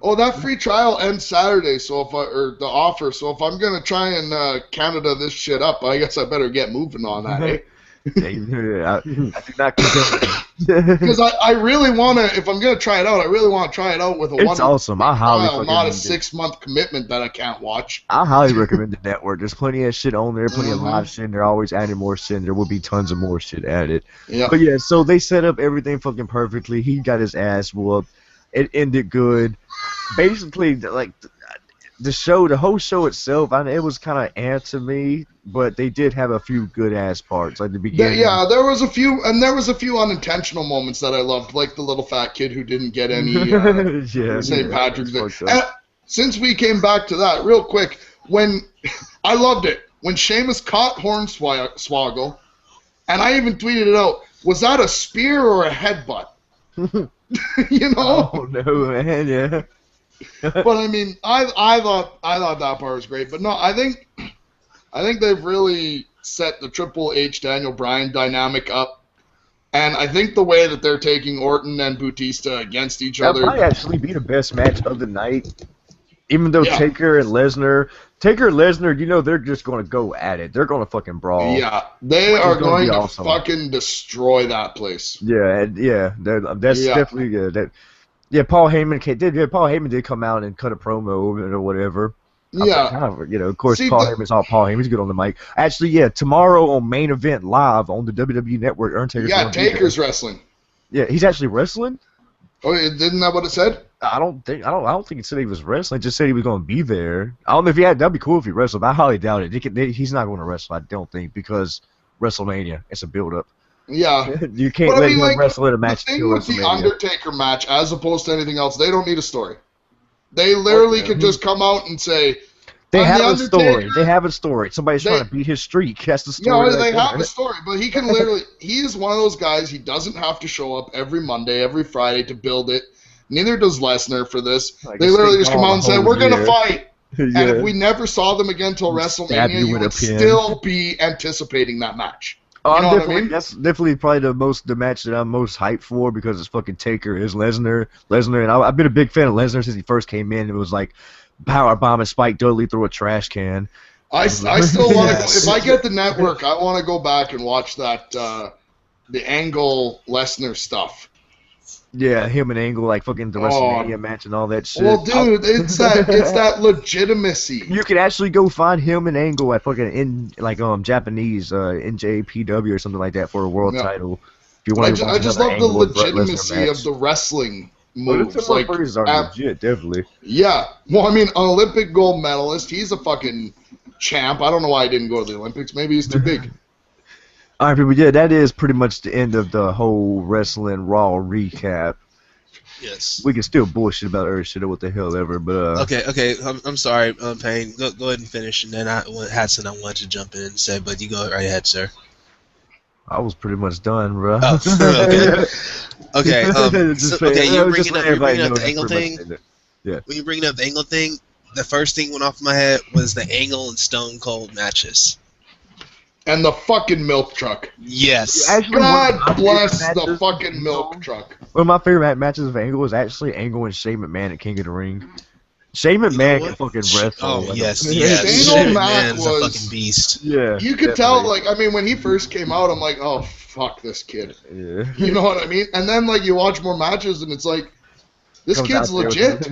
Oh, that free trial ends Saturday, the offer. So if I'm gonna try and Canada this shit up, I guess I better get moving on that. Eh? I do not condone because I really want to. If I'm gonna try it out, I really want to try it out with a It's awesome. I highly not a 6-month commitment that I can't watch. I highly recommend the network. There's plenty of shit on there, plenty of live shit. They're always adding more shit. And there will be tons of more shit added. Yeah. But yeah, so they set up everything fucking perfectly. He got his ass whooped. It ended good. Basically, like the whole show itself, it was kind of to me, but they did have a few good ass parts, like the beginning. Yeah, there was a few unintentional moments that I loved, like the little fat kid who didn't get any St. Patrick's Day. And since we came back to that, real quick, when I loved it when Sheamus caught Hornswoggle, and I even tweeted it out. Was that a spear or a headbutt? You know? Oh no, man, yeah. But I mean, I thought that part was great. But no, I think they've really set the Triple H Daniel Bryan dynamic up, and I think the way that they're taking Orton and Bautista against each other might actually be the best match of the night. Even though Taker and Lesnar, you know, they're just going to go at it. They're going to fucking brawl. Yeah, they are going to fucking destroy that place. Yeah, that's definitely good. Paul Heyman did come out and cut a promo or whatever. Yeah. Of course, Paul Heyman's all Paul Heyman's good on the mic. Actually, tomorrow on Main Event Live on the WWE Network, Undertaker's Taker's wrestling. Yeah, he's actually wrestling? Oh, isn't that what it said? I don't think it said he was wrestling. It just said he was going to be there. I don't know if that'd be cool if he wrestled, but I highly doubt it. He's not going to wrestle, I don't think, because WrestleMania, it's a build-up. Yeah. You can't let him wrestle in a match. The thing with the Undertaker match, as opposed to anything else, they don't need a story. They literally could just come out and say, They have a story. They have a story. Somebody's trying to beat his streak. That's the story. Yeah, they have a story, but he can literally. He is one of those guys. He doesn't have to show up every Monday, every Friday to build it. Neither does Lesnar for this. They literally just come out and say, "We're gonna fight." And if we never saw them again until WrestleMania, you would still be anticipating that match. You know what I mean? That's definitely probably the match that I'm most hyped for because it's fucking Taker is Lesnar, and I've been a big fan of Lesnar since he first came in. It was like power bomb and Spike Dudley through a trash can. I still want to. If I get the network, I want to go back and watch that the Angle Lesnar stuff. Yeah, him and Angle like fucking the WrestleMania match and all that shit. Well, dude, it's that legitimacy. You can actually go find him and Angle at fucking Japanese NJPW or something like that for a world title. If you want I just love the legitimacy of the wrestling moves. Burgers are legit, definitely. Yeah, well, I mean, an Olympic gold medalist. He's a fucking champ. I don't know why he didn't go to the Olympics. Maybe he's too big. All right, people. Yeah, that is pretty much the end of the whole Wrestling Raw recap. Yes. We can still bullshit about other shit or what the hell ever, but Okay. I'm sorry, Payne. Go ahead and finish, and then I had something I wanted to jump in and say, but you go right ahead, sir. I was pretty much done, bro. Oh, okay. Okay. You bringing up the Angle thing? Yeah. When you bring up the Angle thing, the first thing went off my head was the Angle and Stone Cold matches. And the fucking milk truck. Yes. God bless the fucking milk truck. One of my favorite matches of Angle was actually Angle and Shane McMahon at King of the Ring. Shane McMahon can fucking wrestle. Oh, yes. Shane McMahon is a fucking beast. Yeah. You could tell, when he first came out, I'm like, oh, fuck this kid. Yeah. You know what I mean? And then, you watch more matches, and it's like, this kid's legit.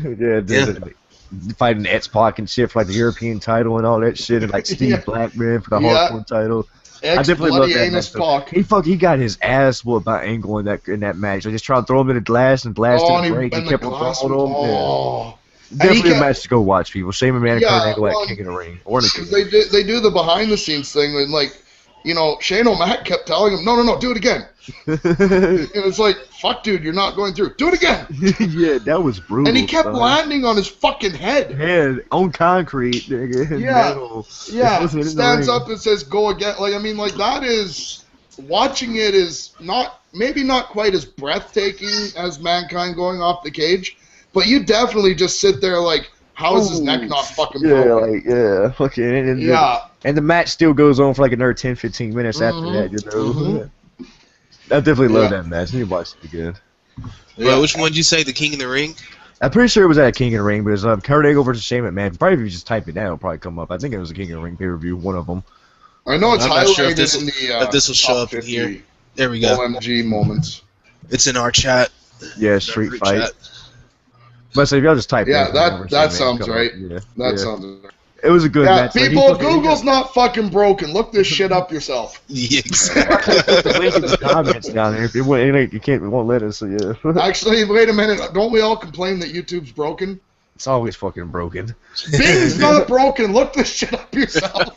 Fighting X-Pac and shit for the European title and all that shit, and Steve Blackman for the hardcore title. I definitely love that match. He got his ass whooped by Angle in that match. They just tried to throw him in the glass and didn't break. He kept on throwing him. Definitely a match to go watch, people. Shane McMahon and Kurt Angle at King of the Ring. They do the behind the scenes thing, and Shane O'Mac kept telling him, no, do it again. And it's like, fuck, dude, you're not going through. Do it again. Yeah, that was brutal. And he kept landing on his fucking head on concrete. Nigga. Yeah. Stands up and says, go again. That is, watching it is maybe not quite as breathtaking as Mankind going off the cage, but you definitely just sit there how is his neck not fucking broken? And the match still goes on for another 10-15 minutes after that, you know. Mm-hmm. I definitely love that match. You watch it again. Well, which one did you say? The King of the Ring? I'm pretty sure it was at King of the Ring, but it was Kurt Angle versus Shane McMahon. Probably if you just type it down, it'll probably come up. I think it was a King of the Ring pay-per-view, one of them. I know it's highlighted if this will show up in here. There we go. OMG moments. It's in our chat. Yeah, Street Fight. Chat. But so if y'all just type that sounds right. That sounds right. It was a good Yeah, match. Like, people, Google's not fucking broken. Look this shit up yourself. Yeah, exactly. put the link in the comments down there. If it won't let us. So yeah. Actually, wait a minute. Don't we all complain that YouTube's broken? It's always fucking broken. Bing's not broken. Look this shit up yourself.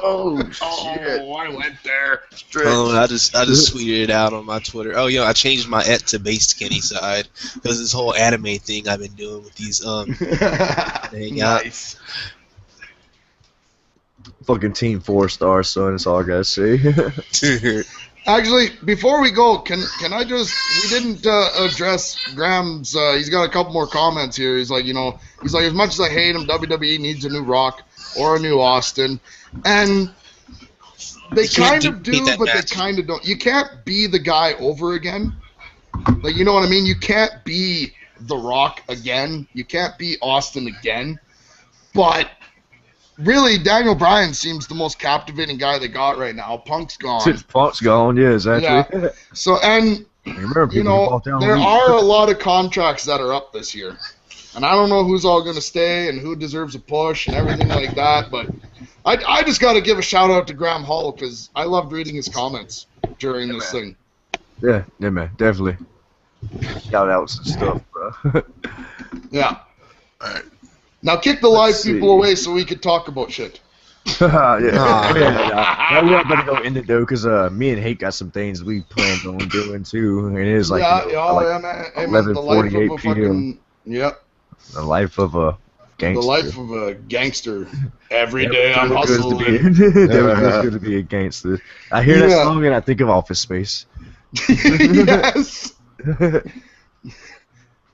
Oh shit! Oh, I went there. Oh, I just tweeted it out on my Twitter. Oh, I changed my @, to base skinny side because this whole anime thing I've been doing with these hang out. Nice. Fucking Team 4-star, son. That's all I gotta say. Actually, before we go, can I just? We didn't address Graham's. He's got a couple more comments here. He's like, as much as I hate him, WWE needs a new Rock or a new Austin, and they kind of do, but they kind of don't. You can't be the guy over again. Like, you know what I mean? You can't be The Rock again. You can't be Austin again. But really, Daniel Bryan seems the most captivating guy they got right now. Punk's gone. Since Punk's gone, yeah, exactly. Yeah. So, and, remember, people there are a lot of contracts that are up this year. And I don't know who's all going to stay and who deserves a push and everything like that. But I just got to give a shout-out to Graham Hall because I loved reading his comments during this thing. Yeah, man, definitely. Shout-outs and stuff, bro. Yeah. All right. Now kick the live people away so we could talk about shit. Yeah. We're about to go in it though, because me and Hate got some things we planned on doing too, and it is like, man. 11:48 p.m. Yep. The life of a gangster. The life of a gangster. Every day I'm hustling. It's good to be a gangster. I hear that song and I think of Office Space. Yes.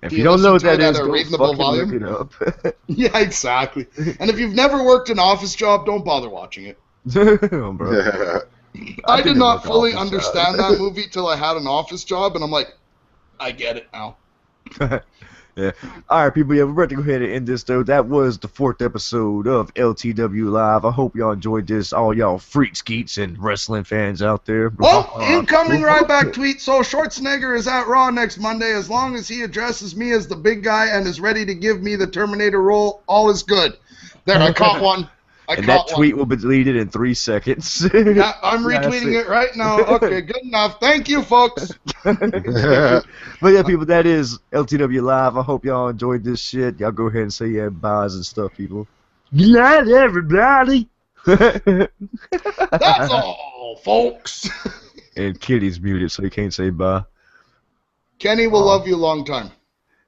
If you don't know what that is, go fucking volume? look it up. Yeah, exactly. And if you've never worked an office job, don't bother watching it. Oh, bro. I did not fully understand that movie till I had an office job, and I'm like, I get it now. Yeah. All right, people. Yeah, we're about to go ahead and end this though. That was the 4th episode of LTW Live. I hope y'all enjoyed this. All y'all freaks, geeks, and wrestling fans out there. Oh, incoming Ryback tweet. So Schwarzenegger is at Raw next Monday. As long as he addresses me as the big guy and is ready to give me the Terminator role, all is good. There, I caught one. And that tweet will be deleted in 3 seconds. Yeah, I'm retweeting it right now. Okay, good enough. Thank you, folks. But yeah, people, that is LTW Live. I hope y'all enjoyed this shit. Y'all go ahead and say yeah, buys and stuff, people. Good night, everybody. That's all, folks. And Kitty's muted, so he can't say bye. Kenny will love you a long time.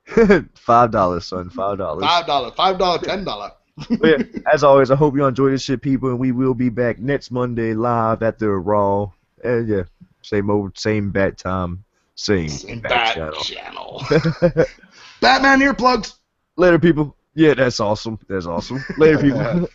$5, son. $5. $5, $10. But yeah, as always, I hope you enjoyed this shit, people, and we will be back next Monday live at the Raw. And yeah, same bat time, same bat channel. Batman earplugs. Later, people. Yeah, that's awesome. Later, people.